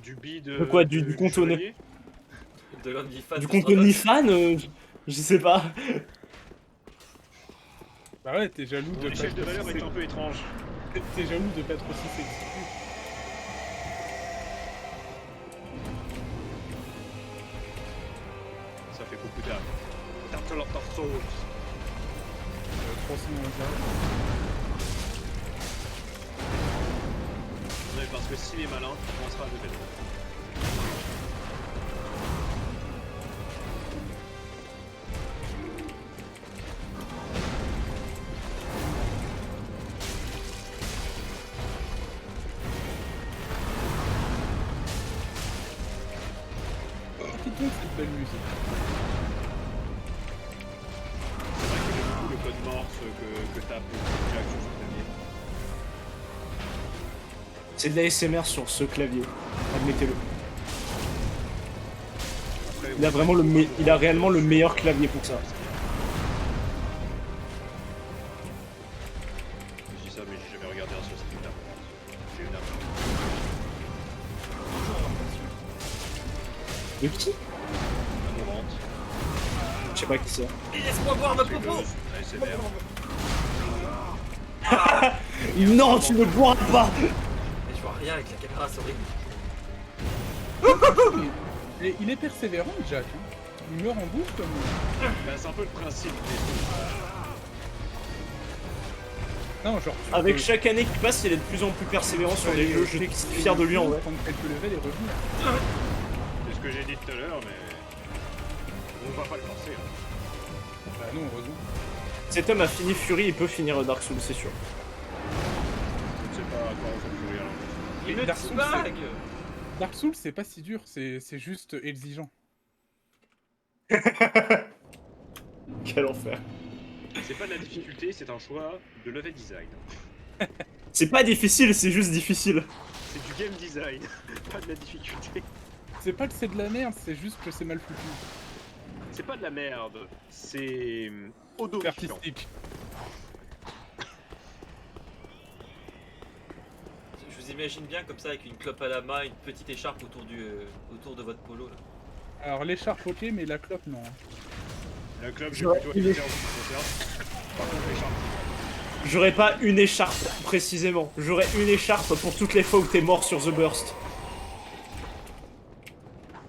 Du bid. De quoi, du compte chevalier. De l'OnlyFans. Du de compte Stratos. OnlyFans, je sais pas. Bah ouais, t'es jaloux de L'échelle de pas valeur est un peu étrange. T'es jaloux de pas être aussi sexy. Oh putain. Turtle of Souls. 300 Ouais, parce que s'il est malin, il commencera à level. Quittons cette belle musique. C'est vrai que j'aime beaucoup le code morse que tape Jack sur son clavier. C'est de l'ASMR sur ce clavier, admettez-le. Après, Il a vraiment il a réellement le meilleur clavier pour ça. Je dis ça, mais j'ai jamais regardé un sur ce truc-là. J'ai une app. De qui? À mon vente. Je sais pas qui c'est. Et laisse-moi boire ma popo. ASMR. Non, tu ne bois pas! Mais je vois rien avec la caméra, c'est horrible. Et il est persévérant, Jack. Hein. Il meurt en boucle comme. Bah, c'est un peu le principe des Non, genre. Avec chaque année qui passe, il est de plus en plus persévérant sur les jeux. Je suis fier de lui en vrai. Prendre quelques levels et revenir. C'est ce que j'ai dit tout à l'heure, mais on va pas le forcer. Hein. Bah non, heureusement. Cet homme a fini Fury, il peut finir Dark Souls, c'est sûr. Je ne sais pas à quoi on fait courir. Il me Dark Souls, bague. Dark Souls, c'est pas si dur, c'est juste exigeant. Quel enfer. C'est pas de la difficulté, c'est un choix de level design. C'est pas difficile, c'est juste difficile. C'est du game design, pas de la difficulté. C'est pas que c'est de la merde, c'est juste que c'est mal foutu. C'est pas de la merde, c'est odorifiant. Artistique. Je vous imagine bien comme ça avec une clope à la main, une petite écharpe autour de votre polo là. Alors l'écharpe ok, mais la clope non. La club, j'ai J'aurais plutôt une- évité en ce qui concerne. Par contre, les charmes. J'aurais pas une écharpe, précisément. J'aurais une écharpe pour toutes les fois où t'es mort sur The Burst.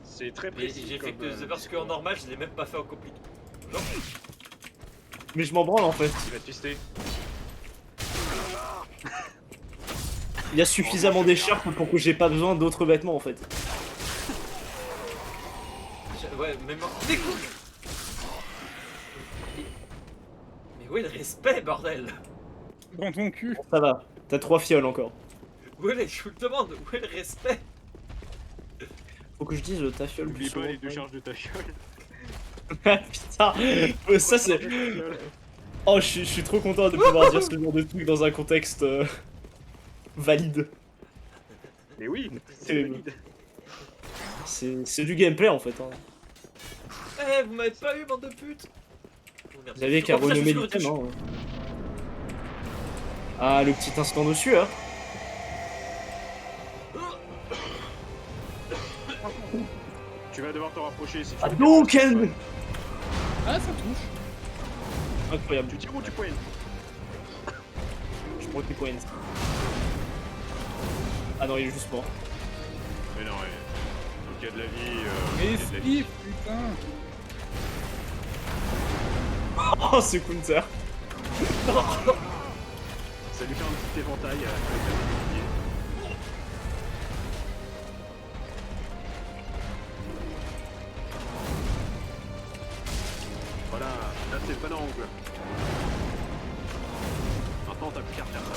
C'est très Mais précis. j'ai fait comme, que The Burst que en normal, je l'ai même pas fait en compliqué. Genre, Mais je m'en branle en fait. Il va te pister. Il y a suffisamment d'écharpes pour que j'ai pas besoin d'autres vêtements en fait. ouais, même en... Dégoût. Mais où est le respect, bordel? Dans ton cul. Ça va, t'as 3 fioles encore. Où est je vous le demande, où est le respect? Faut que je dise ta fiole. N'oublie plus pas les souvent. 2 charges de ta fiole. Putain, ça c'est... Oh, je suis trop content de pouvoir dire ce genre de truc dans un contexte valide. Mais oui, C'est- c'est valide. C'est du gameplay en fait. Hein. Eh, vous m'avez pas eu, bande de putes! Oh, merde. Vous avez qu'à Oh, putain, je renommer suis l'item. sur Hein. Ah, le petit instant de sueur. Tu vas devoir te rapprocher si tu Ah, veux. donc Ah ça touche. Incroyable, Tu tires ou tu poignes? je prends tes points. Ah non, il est juste mort. Mais non, ouais. Donc il y a de la vie. Mais il y a de la vie. esquive, putain. Oh, ce counter. Ça lui fait un petit éventail avec la bouclier. Voilà, là c'est pas l'angle. Maintenant t'as plus qu'à refaire ça.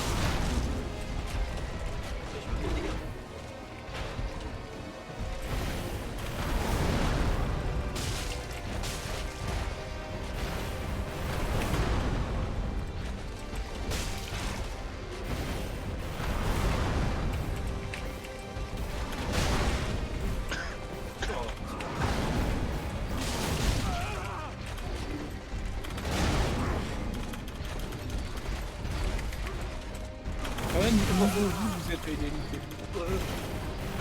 Quand même, niveau vie, vous êtes à égalité.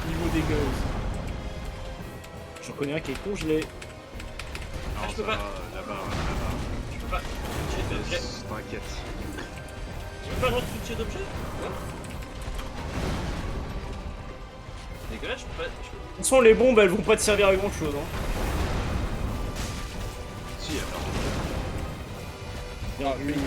Niveau dégâts aussi. J'en connais un qui est congelé. Non, je peux ça pas. va, là-bas, là-bas. Je peux pas. T'inquiète. Tu peux pas le droit de switcher d'objet? Ouais. C'est dégueulasse, je peux pas. De toute façon, les bombes elles vont pas te servir à grand chose. Hein. Bien Ah, vu. oui.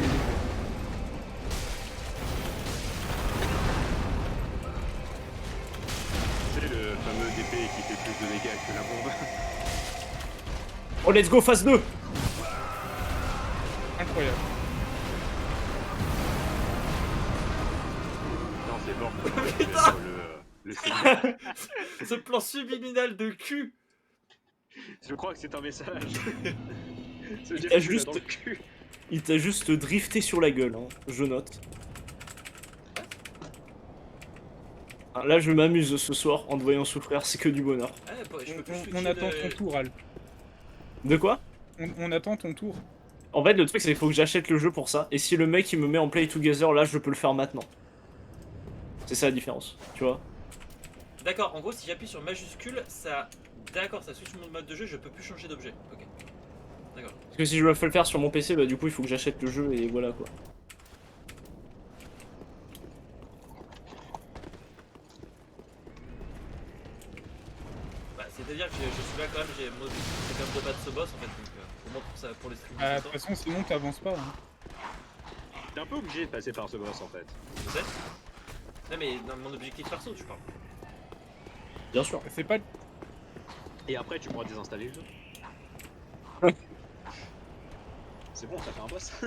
C'est le fameux DP qui fait plus de dégâts que la bombe. Oh, let's go, phase 2. Incroyable. Non, c'est mort. Putain le Seigneur. Ce plan subliminal de cul. Je crois que c'est un message. Ça veut dire Il a que tu l'as juste- dans le cul. Il t'a juste drifté sur la gueule, hein. Je note. Ah, là, je m'amuse ce soir en te voyant souffrir, c'est que du bonheur. Ah, bah, je peux plus On switcher attend de- ton tour, Al. De quoi? On attend ton tour. En fait, le truc, c'est qu'il faut que j'achète le jeu pour ça. Et si le mec il me met en play together, là, je peux le faire maintenant. C'est ça la différence, tu vois. D'accord, en gros, si j'appuie sur majuscule, ça. D'accord, ça switch mon mode de jeu, je peux plus changer d'objet. Ok. D'accord. Parce que si je veux le faire sur mon PC, bah du coup, il faut que j'achète le jeu et voilà quoi. Bah, c'est-à-dire que je suis là quand même, j'ai mon objectif, c'est quand même de battre ce boss en fait, donc au moins pour, ça, pour les streams. Ah, de ce toute soir. façon, sinon t'avances pas. Hein. T'es un peu obligé de passer par ce boss en fait. Je sais. Non, mais dans mon objectif perso, je parle. Bien sûr. C'est pas. Et après, tu pourras désinstaller le jeu. C'est bon, t'as fait un boss. En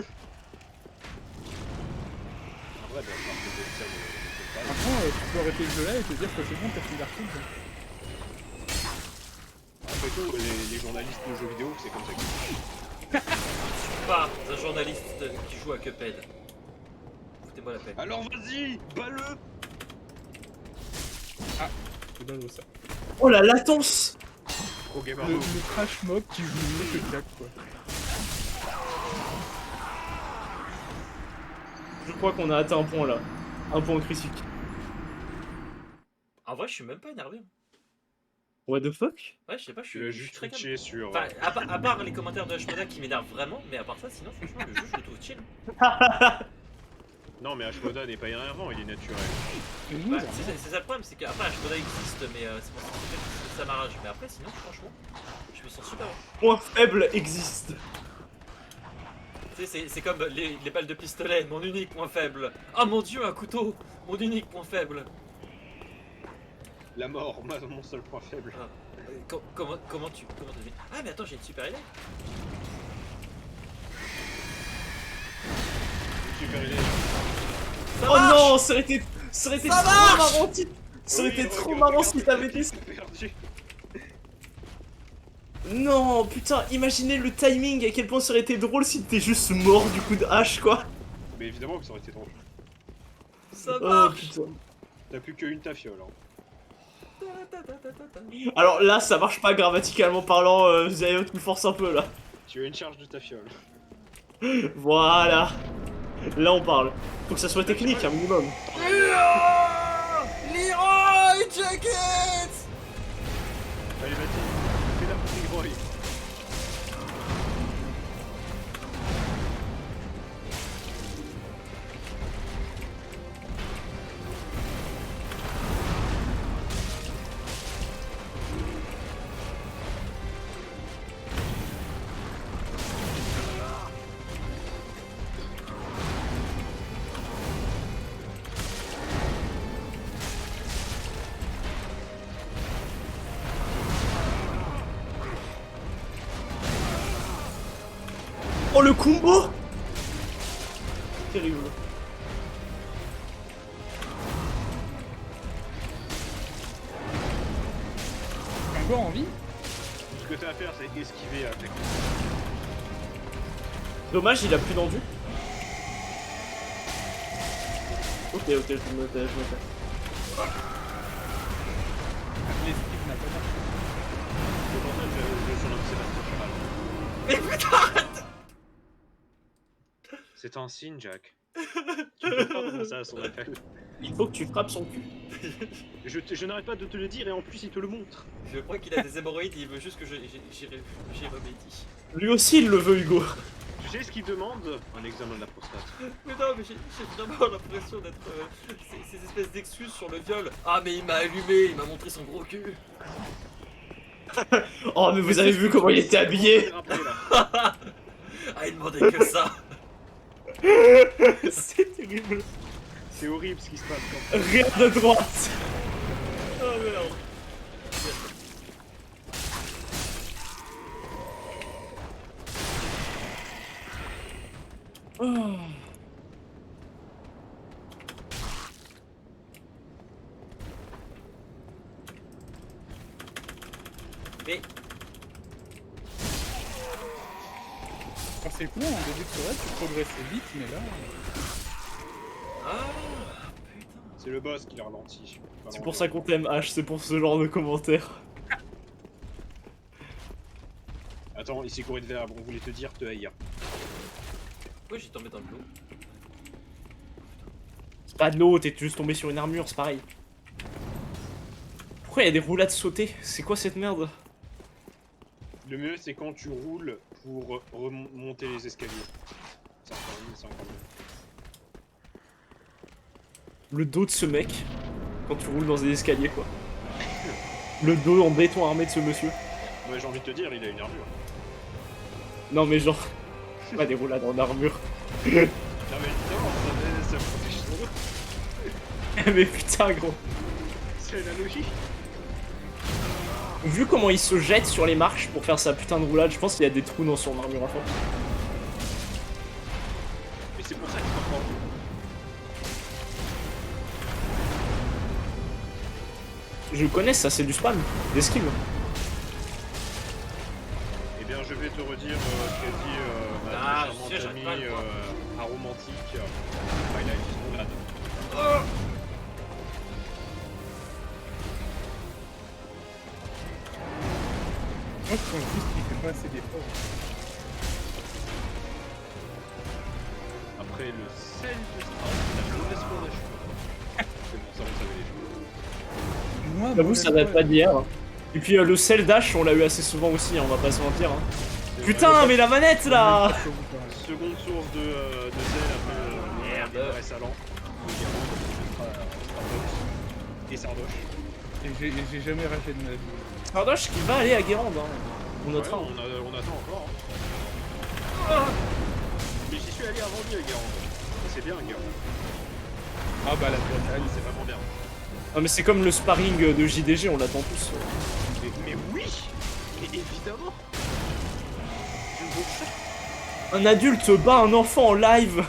vrai, bah, par contre, ça, le- Maintenant, tu peux arrêter le jeu là et te dire que c'est bon, t'as fini Dark Souls. Après tout, les journalistes de jeux vidéo, c'est comme ça qu'ils font. Pas un journaliste qui joue à Cuphead. Foutez-moi la paix. Alors vas-y, bats-le. C'est dingue ça. Oh la latence! Au gamer. Le trash mob qui joue mieux que Jack, quoi. Je crois qu'on a atteint un point là. Un point critique. En vrai, je suis même pas énervé. What the fuck? Ouais, je sais pas, je Tu suis, l'as je suis juste très calme. switché sur. Enfin, à part les commentaires de Hmoda qui m'énervent vraiment, mais à part ça, sinon, franchement, le jeu, je le trouve chill. Non, mais Hmoda n'est pas énervant, il est naturel. C'est Bah, nous, hein. c'est ça le problème, c'est qu'après Hmoda existe, mais c'est pour ça que ça m'arrache. Mais après, sinon, franchement, je me sens super bien. Point faible existe. Tu sais, c'est comme les balles de pistolet, mon unique point faible. Oh mon dieu, un couteau, mon unique point faible. La mort, mon seul point faible. Comment tu dis? Ah mais attends, j'ai une super idée. Super idée. Ça Oh marche. non, ça aurait été Ça trop marche. marrant si... Ça aurait été trop marrant si t'avais été... Perdu. Non, putain, imaginez le timing, à quel point ça aurait été drôle si t'étais juste mort du coup de hache, quoi. Mais évidemment que ça aurait été drôle. Ça Oh marche. putain. T'as plus qu'une tafiole. Hein. Alors là, ça marche pas grammaticalement parlant, Zayot nous force un peu là. Tu as une charge de tafiole. Voilà. Là on parle. Faut que ça soit technique, un minimum. Leroy Jenkins. Allez, vas-y. Fais la petite Roy. Oh le combo. Terrible. T'es encore en vie? Ce que t'as à faire, c'est esquiver avec. Dommage, il a plus d'endu. Ok, je me tais. L'esquive n'a pas marché. C'est pour ça que je surnomme Sébastien Cheval. Mais putain. C'est un signe, Jack. Tu ne peux pas prononcer à son appel. Il faut que tu frappes son cul. Je n'arrête pas de te le dire et en plus il te le montre. Je crois qu'il a des hémorroïdes, il veut juste que j'y remédie. Lui aussi il le veut, Hugo. Tu sais ce qu'il demande? Un examen de la prostate. Mais non, mais j'ai vraiment l'impression d'être ces espèces d'excuses sur le viol. Ah mais il m'a allumé, il m'a montré son gros cul. Oh, mais vous avez vu comment il était habillé? Rappelez, là. Ah il demandait que ça. C'est terrible. C'est horrible ce qui se passe quand Rien de droite. Oh merde. Oh. Mais Quand c'est cool, en début de soirée, tu progressais vite, mais là... ah putain. c'est le boss qui l'a ralenti. C'est pour ça qu'on t'aime H, c'est pour ce genre de commentaires. Attends, il s'est couru de verre, on voulait te dire te haïr. Pourquoi j'ai tombé dans le lot? C'est pas de l'eau, t'es juste tombé sur une armure, c'est pareil. Pourquoi il y a des roulades sautées? C'est quoi cette merde? Le mieux c'est quand tu roules pour remonter les escaliers. C'est encore mieux, c'est encore mieux. Le dos de ce mec, quand tu roules dans des escaliers quoi. Le dos en béton armé de ce monsieur. Ouais, j'ai envie de te dire, il a une armure. Non mais genre, pas des roulades en armure. Non mais non, ça protège son dos. Mais putain gros. C'est la logique. Vu comment il se jette sur les marches pour faire sa putain de roulade, je pense qu'il y a des trous dans son armure à fond. Mais c'est pour ça qu'il faut prendre. Je connais ça, c'est du spam, d'esquive. Eh bien, je vais te redire ce qu'a dit ma Ah, charmante je sais, j'arrête amie pas de le voir. aromantique. My life is roulade. Moi, je pense juste qu'il fait pas assez d'efforts. Après le sel de Strauss, la mauvaise cour des cheveux. C'est bon, ça va saver les cheveux. Moi, J'avoue, ça date pas d'hier. Et puis le sel dash, on l'a eu assez souvent aussi, hein, on va pas se mentir. Hein. C'est Putain, vrai. mais la manette là! Seconde source de sel après Merde. des vrais salants. Et Sardoche. Et j'ai jamais raté de ma vie. Sardoche qui va aller à Guérande, hein. On Ouais, notera. on attend encore. Hein. Mais j'y suis allé avant lui à Guérande. C'est bien Guérande. Ah bah la Bretagne, C'est vraiment bien. Ah, mais c'est comme le sparring de JDG, on l'attend tous. Mais oui! Mais évidemment! Je veux ça! Un adulte bat un enfant en live!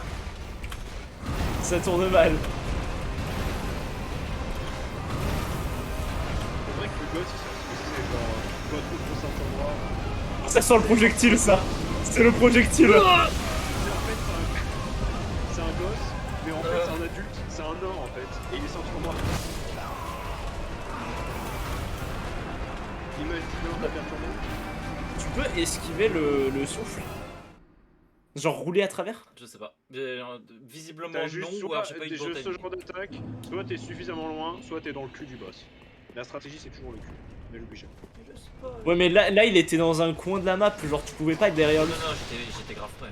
Ça tourne mal. C'est vrai que le gosse, c'est genre, doit être trop endroit. Ça sent le projectile, ça. C'est le projectile. En fait, c'est un gosse, mais en fait, c'est un adulte, c'est un nain en fait, et il est ceinture noire. Imagine la perturbée. Tu peux esquiver le souffle? Genre rouler à travers? Je sais pas. Visiblement T'as non, juste ou soit alors j'ai pas eu de bon ce timing. genre d'attaque, soit t'es suffisamment loin, soit t'es dans le cul du boss. La stratégie c'est toujours le cul, mais j'oublie jamais. Je sais pas. Ouais, mais là, il était dans un coin de la map, genre tu pouvais pas être derrière Non, lui. non, j'étais grave près.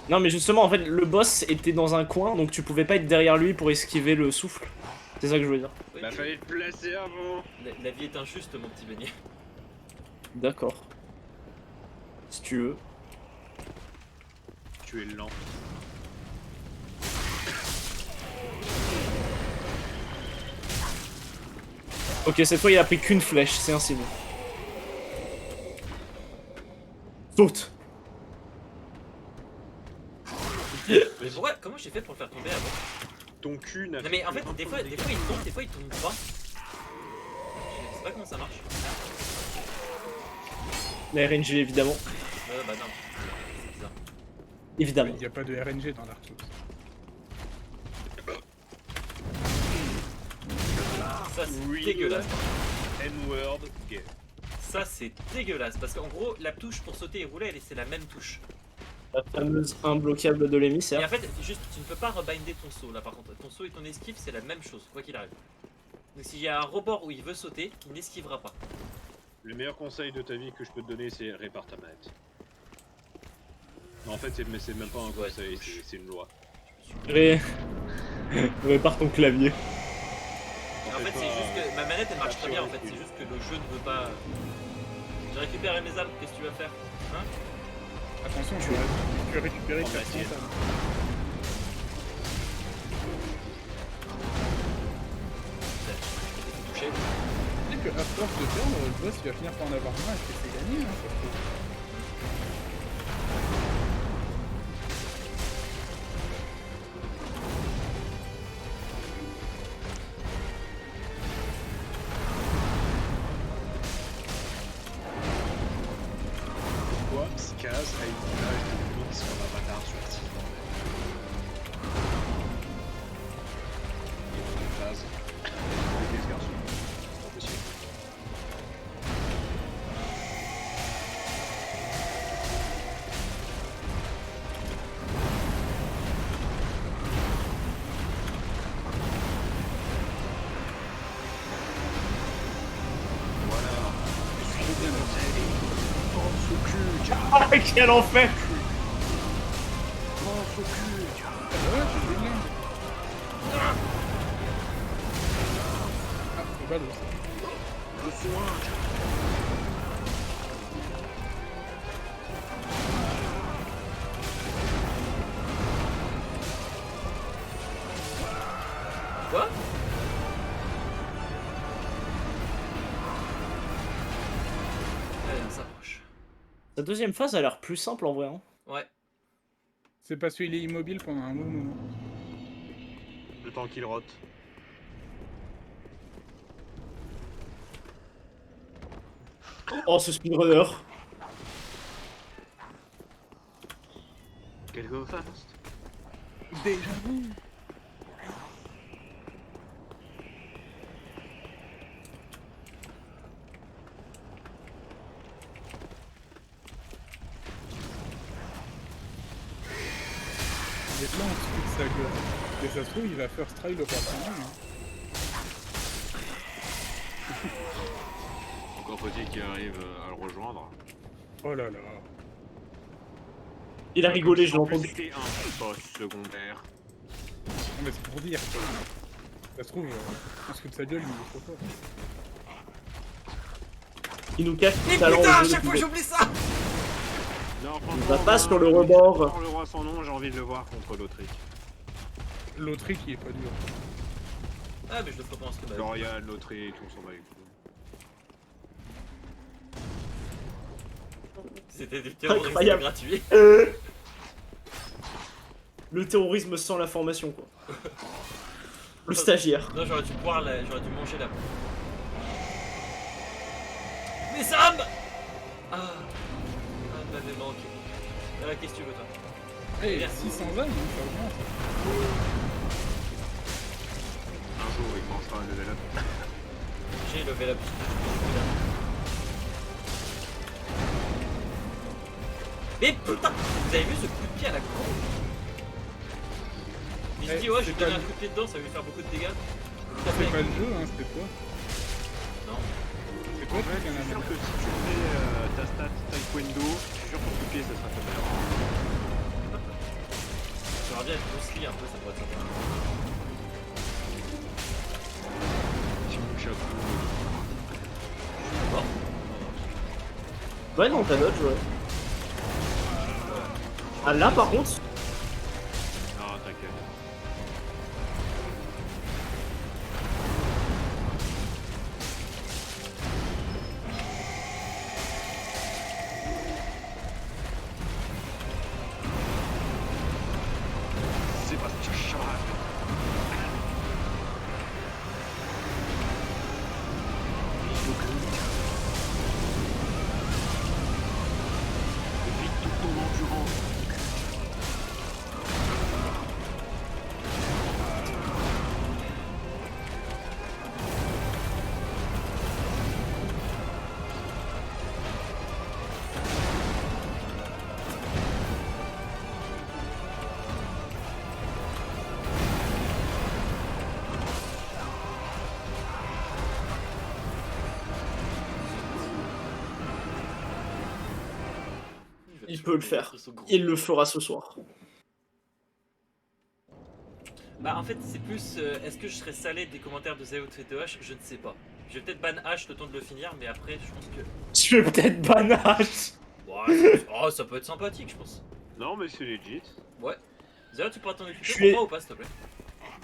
Non, mais justement, en fait, le boss était dans un coin, donc tu pouvais pas être derrière lui pour esquiver le souffle. C'est ça que je veux dire. Oui, Bah fallait te placer avant. la vie est injuste, mon petit beignet. D'accord. Si tu veux. Tu es lent. Ok, cette fois, il a pris qu'une flèche, c'est un signe. Saute! Mais pourquoi? Comment j'ai fait pour le faire tomber avant? Ton cul n'a Non mais en fait, des fois il tombe, des fois il tombe pas. Je sais pas comment ça marche. La RNG, évidemment. Bah non. C'est bizarre. Évidemment. il n'y a pas de RNG dans Dark Souls. Ça c'est Real dégueulasse. N-word gay. Ça c'est dégueulasse parce qu'en gros la touche pour sauter et rouler c'est la même touche. La fameuse imbloquable de Et l'émissaire. en fait juste tu ne peux pas rebinder ton saut là par contre. Ton saut et ton esquive c'est la même chose quoi qu'il arrive. Donc s'il y a un rebord où il veut sauter, il n'esquivera pas. Le meilleur conseil de ta vie que je peux te donner c'est répare ta manette. Non, en fait c'est même pas un Ouais, conseil, c'est une loi. Répare ton clavier. En fait c'est juste que ma manette elle marche très bien en fait, c'est juste que le jeu ne veut pas... J'ai récupéré mes armes, qu'est-ce que tu vas faire? Hein? Attention, tu peux récupérer Oh, 400 merci. âmes. Touché. Tu sais que à force de perdre, le boss il va finir par en avoir marre et te laisser gagner, hein, ça se trouve. Pourquoi Skaz a une image de Link sur l'avatar sur Steam? Et une phase. Avec les garçons. C'est pas possible. Voilà. Je suis bien conseillé. Pense au cul, tiens. Ah, quel enfer! Pense au cul, tiens. Ah ouais, c'est dingue. Ah, c'est ballot ça. Le soin, tiens. Quoi? Allez, on s'approche. La deuxième phase a l'air plus simple en vrai. Hein. Ouais. C'est parce qu'il est immobile pendant un bon moment. Le temps qu'il rote. Oh, ce speedrunner! Quel go fast. Déjà vu. Il est là en dessous de sa gueule. Et ça se trouve, il va first try le roi sans nom, hein. Encore faut-il qu'il arrive à le rejoindre. Oh là là. Il a rigolé, je l'ai entendu. C'était un boss secondaire. Non mais c'est pour dire quoi. Ça se trouve, en dessous de sa gueule, il est trop fort. Il nous cache Mais le talent putain, à au jeu chaque fois depuis- j'oublie ça! Non, va pas sur le rebord. Le roi sans nom, j'ai envie de le voir contre l'Autriche. L'Autriche, il est pas dur. Ah, mais je le ferai pas en stream. Le Royal, l'Autriche, on s'en va avec tout. C'était du terrorisme Incroyable. gratuit. Le terrorisme sans la formation, quoi. Le stagiaire. Non, j'aurais dû boire j'aurais dû manger la peau. Mais Sam! Ah, m'avait manqué. Qu'est-ce que tu veux, toi? Eh, Merci. 600 âmes, hein, ça augmente. Un jour, il commencera un level up. J'ai levé la peau. Mais putain! Vous avez vu ce coup de pied à la con? Il se Eh, dit, ouais, je c'est vais donner pas un coup de pied dedans, ça va lui faire beaucoup de dégâts. C'est pas le jeu, hein, c'était toi. Non. C'est toi qui Je gagne suis la sûr manette. que si tu fais ta stat taekwondo, je suis sûr que ton pied, ça sera ton meilleur. J'aimerais bien être Bruce Lee un peu, ça pourrait être sympa. Petit Munchaku. Bon. Ouais, non, t'as dodge, ouais. Ah, là, par contre, Non, t'inquiète. Sébastien Schwarz. Vite toute ton endurance. il peut le faire. Il le fera ce soir. Bah en fait c'est plus est-ce que je serais salé des commentaires de Zao TTH? Je ne sais pas. Je vais peut-être ban H le temps de le finir mais après je pense que... Tu veux peut-être banage. Bon, Oh, ça peut être sympathique, je pense. Non, mais c'est legit. Ouais. Zéro, tu pourras t'en Je occuper suis- pour moi ou pas, s'il te plaît?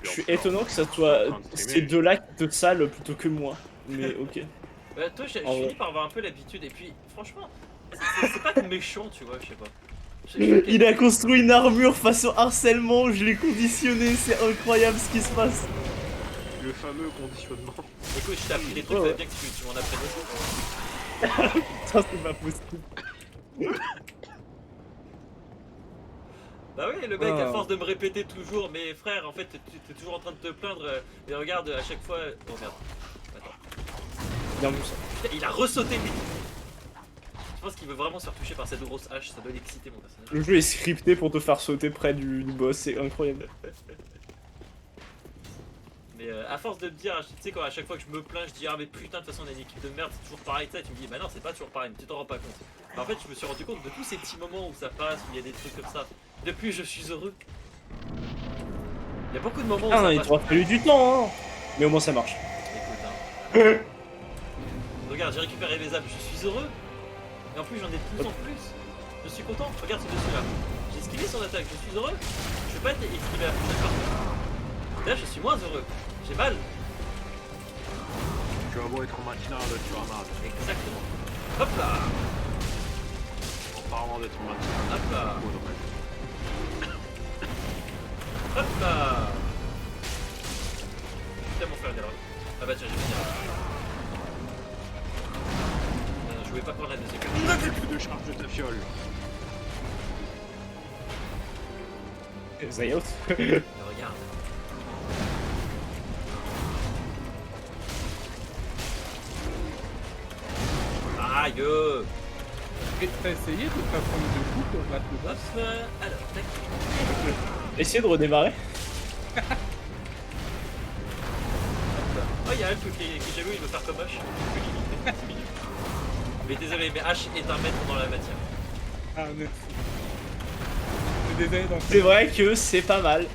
Je suis étonnant que ça soit en train de ces streamer. deux-là qui te salent plutôt que moi. Mais ok. Toi, je En vrai. finis par avoir un peu l'habitude, et puis, franchement, c'est pas méchant, tu vois, je sais pas. Je- Il a construit une armure face au harcèlement, je l'ai conditionné, c'est incroyable ce qui se passe. Le fameux conditionnement. Écoute, je t'ai appris des trucs, Ouais, ça ouais. va bien que tu m'en apprennes aussi. Ça c'est pas possible. Bah oui, le mec, à Ah. force de me répéter toujours, mais frère, en fait, t'es toujours en train de te plaindre, et regarde, à chaque fois... Oh merde. Attends. Bien vu ça. Putain, il a ressauté lui. Je pense qu'il veut vraiment se faire toucher par cette grosse hache, ça doit l'exciter mon personnage. Le jeu est scripté pour te faire sauter près du boss, c'est incroyable. Mais à force de me dire, tu sais, quand à chaque fois que je me plains, je dis ah mais putain, de toute façon on a une équipe de merde, c'est toujours pareil, ça, et tu me dis bah non, c'est pas toujours pareil, mais tu t'en rends pas compte. Mais en fait, je me suis rendu compte de tous ces petits moments où ça passe, où il y a des trucs comme ça. Depuis, je suis heureux. Il y a beaucoup de moments où Ah, ça il passe. t'aura fallu du temps, hein. Mais au moins ça marche. Écoute, hein. Regarde, j'ai récupéré mes âmes, je suis heureux. Et en plus, j'en ai de plus en plus. Je suis content. Regarde ce dessus là. J'ai esquivé son attaque, je suis heureux. Je vais pas être esquivé la prochaine fois. Là, je suis moins heureux. J'ai mal. Tu vas beau être matinal, tu vas mal. Exactement. Hop là. En parlant d'être matinal. Hop là. Oh, dommage. Hop là. Putain, mon frère d'erreur. Ah bah tiens, j'ai fait une erreur. Je voulais pas prendre la deuxième. Il n'a plus de charge de ta fiole. Zayot. Regarde. Aïe. Et t'as essayé de pas prendre de coup pour battre le Hop, boss? alors, tac. Essayez de redémarrer. Oh, il y a Alp qui est jaloux, il veut faire comme H. C'est mignon. Mais désolé, mais H est un maître dans la matière. Ah, merci. C'est désolé dans C'est vrai que c'est pas mal.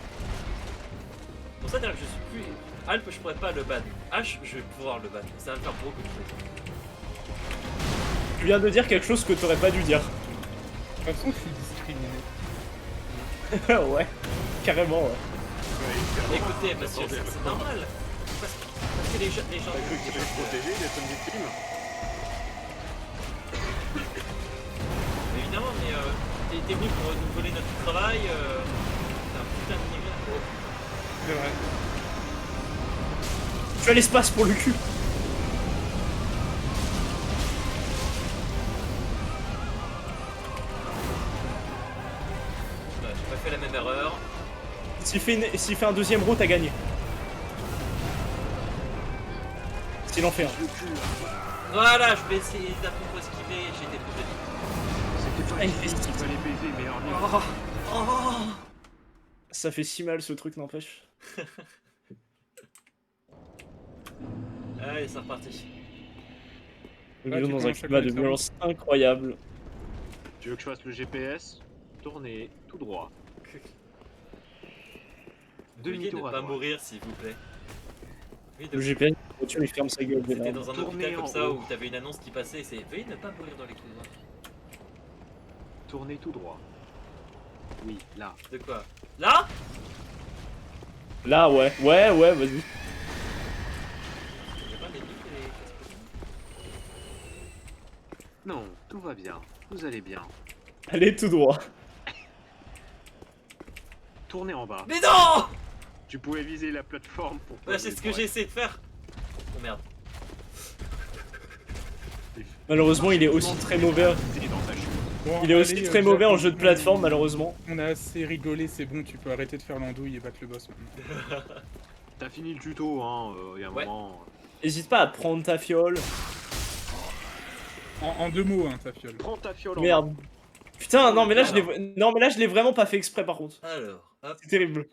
Pour ça, d'ailleurs, je suis plus. Alp, je pourrais pas le ban. H, je vais pouvoir le ban. Ça va me faire beaucoup de choses. Tu viens de dire quelque chose que t'aurais pas dû dire. De toute façon, je suis discriminé. Ouais, carrément, ouais. Écoutez, monsieur, c'est normal. Parce que les gens. T'as cru qu'il fallait se protéger d'être une victime? Évidemment, mais t'es venu pour nous voler notre travail. C'est un putain de négligence. C'est vrai. Je suis à l'espace pour le cul. J'ai pas fait la même erreur. S'il fait un deuxième row, t'as gagné. S'il en fait un. Voilà, je vais essayer d'apprendre à esquiver. J'ai été trop joli. C'était pas Ah, il ici fait qu'il six. fallait baiser, meilleur niveau. Ça fait si mal ce truc, n'empêche. Allez, c'est reparti. Nous Ah, vivons tu dans un commences à climat de connaître violence incroyable. Tu veux que je fasse le GPS? Tournez tout droit. Veuillez ne Demi-tour à pas droite. mourir, s'il vous plaît. Oui, Le donc, GPS, la voiture, il ferme sa gueule. c'était d'énorme. dans un Tournez hôpital comme en ça haut. où t'avais une annonce qui passait et c'est veuillez ne pas mourir dans les couloirs. Tournez tout droit. Oui, là. De quoi? Là? Là, ouais. Ouais, vas-y. J'ai pas des billes et des casse-pieds. Non, tout va bien. Vous allez bien. Allez tout droit. Tournez en bas. Mais non! Tu pouvais viser la plateforme pour... Bah, c'est ce que j'ai essayé de faire. Oh merde. Malheureusement, il est aussi très mauvais. Bon, Il est aussi allez, très Jack, mauvais en jeu de plateforme, malheureusement. On a assez rigolé, c'est bon, tu peux arrêter de faire l'andouille et battre le boss maintenant. T'as fini le tuto, hein. Il y a un Ouais. moment... N'hésite pas à prendre ta fiole. En deux mots, hein, ta fiole. Prends ta fiole en Merde. Putain, non mais là je l'ai vraiment pas fait exprès par contre. Alors, hop. C'est terrible.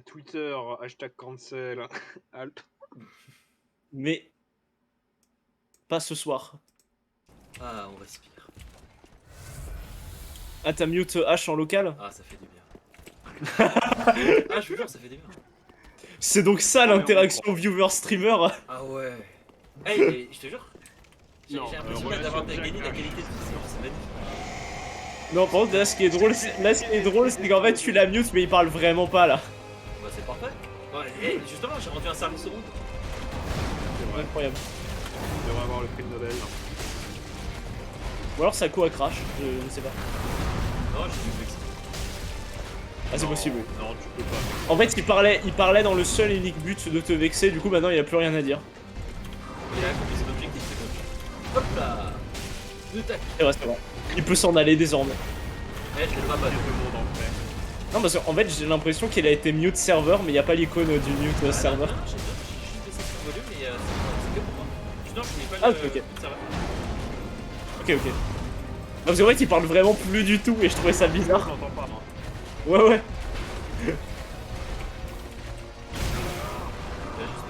Twitter, hashtag cancel, Alp. Mais pas ce soir. Ah, on respire. Ah, t'as mute H en local? Ah, ça fait du bien. Ah, je vous jure, ça fait du bien. C'est donc ça l'interaction viewer-streamer. Ah ouais. Hey, je te jure. J'ai l'impression d'avoir gagné la qualité de vie, c'est magnifique. Non, par contre, là, ce qui est drôle, c'est qu'en fait, tu la mute, mais il parle vraiment pas là. Bah, c'est parfait. Ouais, et justement, j'ai rendu un service au monde. C'est vrai. Incroyable. On devrait avoir le prix de Nobel. Ou alors ça court à crash, je sais pas. Non, j'ai vu que Ah, c'est Non, possible, oui. Non, tu peux pas. En fait, il parlait dans le seul et unique but de te vexer, du coup, maintenant, il y a plus rien à dire. il a accompli son objectif, c'est bon. Hop là. Deux tacs. C'est vrai, c'est vrai. Il peut s'en aller désormais. Eh, je le rabat. Il y a tout le monde en fait. Non, parce qu'en fait, j'ai l'impression qu'il a été mute serveur, mais il n'y a pas l'icône du mute serveur. Non, j'ai juste baissé son volume, mais c'est que pour moi. Non, je n'ai pas Ah, le ok. serveur. Ok, ok. Non, parce qu'en fait, il parle vraiment plus du tout, et je trouvais ça Je bizarre. l'entends pas, moi. Ouais, ouais. J'espère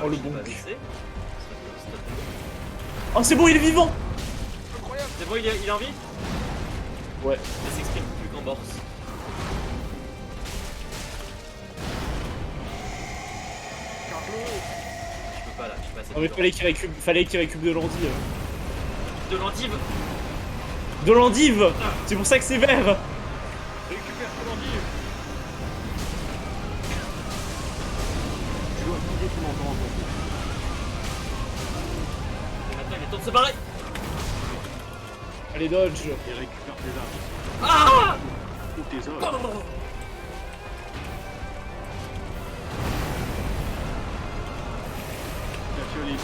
Oh, que le je l'ai bon pas cul. baissé. Oh, c'est bon, il est vivant! Incroyable. C'est bon, il est en vie? Ouais. Il s'exprime plus qu'en morse. Je peux pas là, je suis pas assez Non, mais fallait qu'il récupère de l'endive. de l'endive. De l'endive! C'est pour ça que c'est vert! Récupère ton endive. Je dois vider ton endroit. Et maintenant, il est temps de se barrer. Allez, dodge! Et récupère tes armes. Ah! Ou tes Oh, œuvres. non, non, non. T'as tué les buts.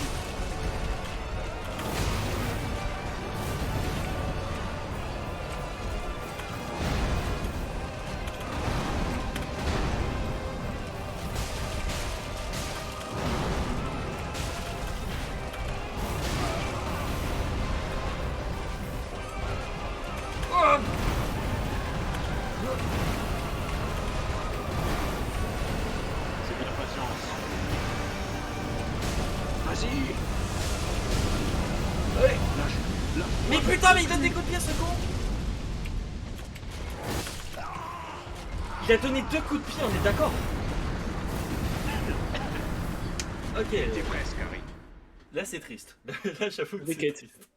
Oh! C'est bien patience. Vas-y. Allez. Lâche. Mais putain, mais il donne des coups de pied, ce con. Il a donné 2 coups de pied, on est d'accord? Ok, T'es presque, Harry. là c'est triste. Là j'avoue que Avec c'est Kate. triste.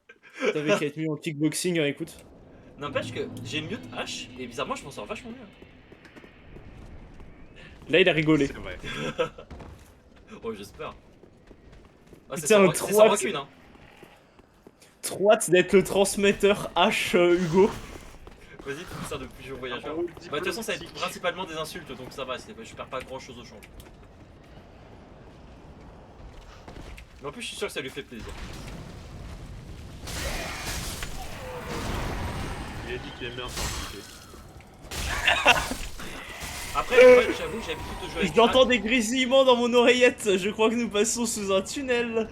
T'avais qu'à être mis en kickboxing, hein, écoute. N'empêche que j'ai mute H et bizarrement je m'en sors vachement mieux. Là, il a rigolé. C'est vrai. Oh j'espère. Ah, c'est Putain, sans, le c'est sans trois- rancune hein. Trop hâte d'être le transmetteur H Hugo. Vas-y, tu me sers de pigeon voyageur. Oh, Bah de toute façon ça va être diplomatique. principalement des insultes donc ça va, je perds pas grand chose au change. Mais en plus je suis sûr que ça lui fait plaisir. Il a dit qu'il aime bien ça. Après, ouais, j'avoue, j'ai l'habitude de jouer avec J'entends des grésillements dans mon oreillette. Je crois que nous passons sous un tunnel.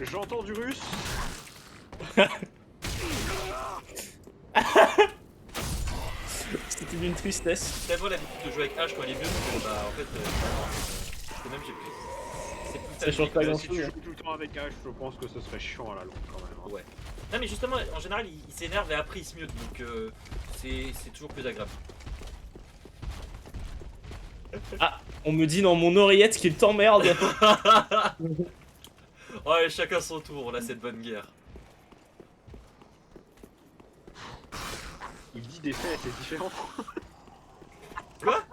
J'entends du russe. C'était d'une tristesse. J'ai tellement l'habitude de jouer avec H quand il est mieux que bah en fait, c'est même j'ai plus. C'est plus Ça change pas facile. grand Si chose. tu joues tout le temps avec H, je pense que ce serait chiant à la longue quand même. Hein. Ouais. Non mais justement, en général, il s'énerve et après il se mute, donc c'est toujours plus agréable. Ah, on me dit dans mon oreillette qu'il t'emmerde. Ouais, chacun son tour, là c'est de bonne guerre. Il dit des faits, c'est différent. Quoi?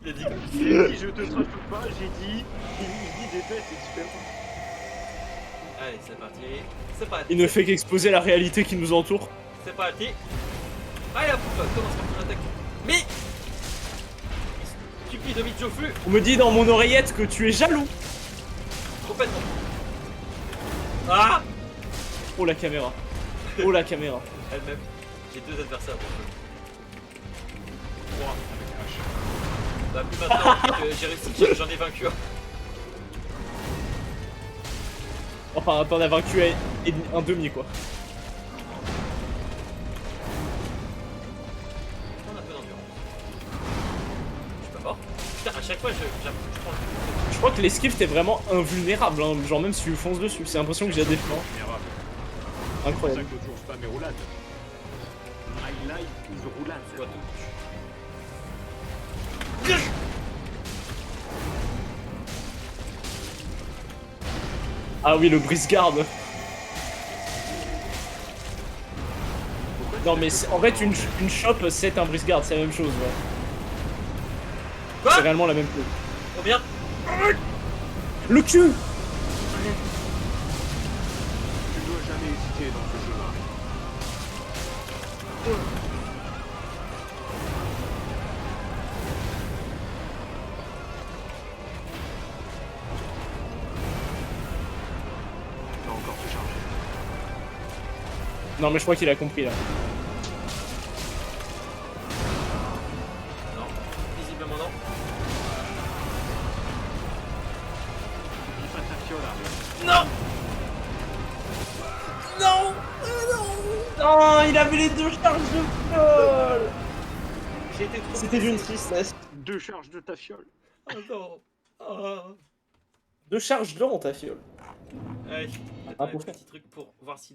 Il a dit quoi? Il a dit je te trompe pas, j'ai dit. Il dit des faits, c'est différent. Allez, c'est parti. C'est parti. Il ne fait qu'exposer la réalité qui nous entoure. C'est parti. Allez, hop, commence par ton attaque. Mais stupide de Jofflu, On me dit dans mon oreillette que tu es jaloux. complètement. Ah! Oh la caméra. Oh la caméra. Elle-même. J'ai 2 adversaires pour eux. 3 avec H. Bah plus maintenant que j'ai réussi, j'en ai vaincu un. Enfin, t'en as vaincu un demi quoi. On a un peu d'endurance. Je suis pas mort. Putain, à chaque fois je prends le... Je crois que l'esquive t'es vraiment invulnérable, hein. Genre même si tu fonces dessus, c'est l'impression que j'ai des plans. Vulnérable. C'est pour ça Incroyable. que l'autre jour, c'est pas mes roulades. My life is roulade. Soit tout. Ah oui, le brise-garde. Non mais en fait une chope c'est un brise-garde, c'est la même chose. Ouais. Quoi? C'est réellement la même chose. Oh merde. Le cul. Tu dois jamais hésiter dans ce jeu. Tu vas encore te charger. Non mais je crois qu'il a compris là. Non, visiblement non. N'oublie pas ta fiole, Harry. Non. Non. Non, il avait les deux charges de fiole. J'ai été trop C'était d'une pressé. tristesse. 2 charges de ta fiole. Oh non. Ah. Deux charges dans ta fiole. Allez, Ah, un pour petit truc pour voir si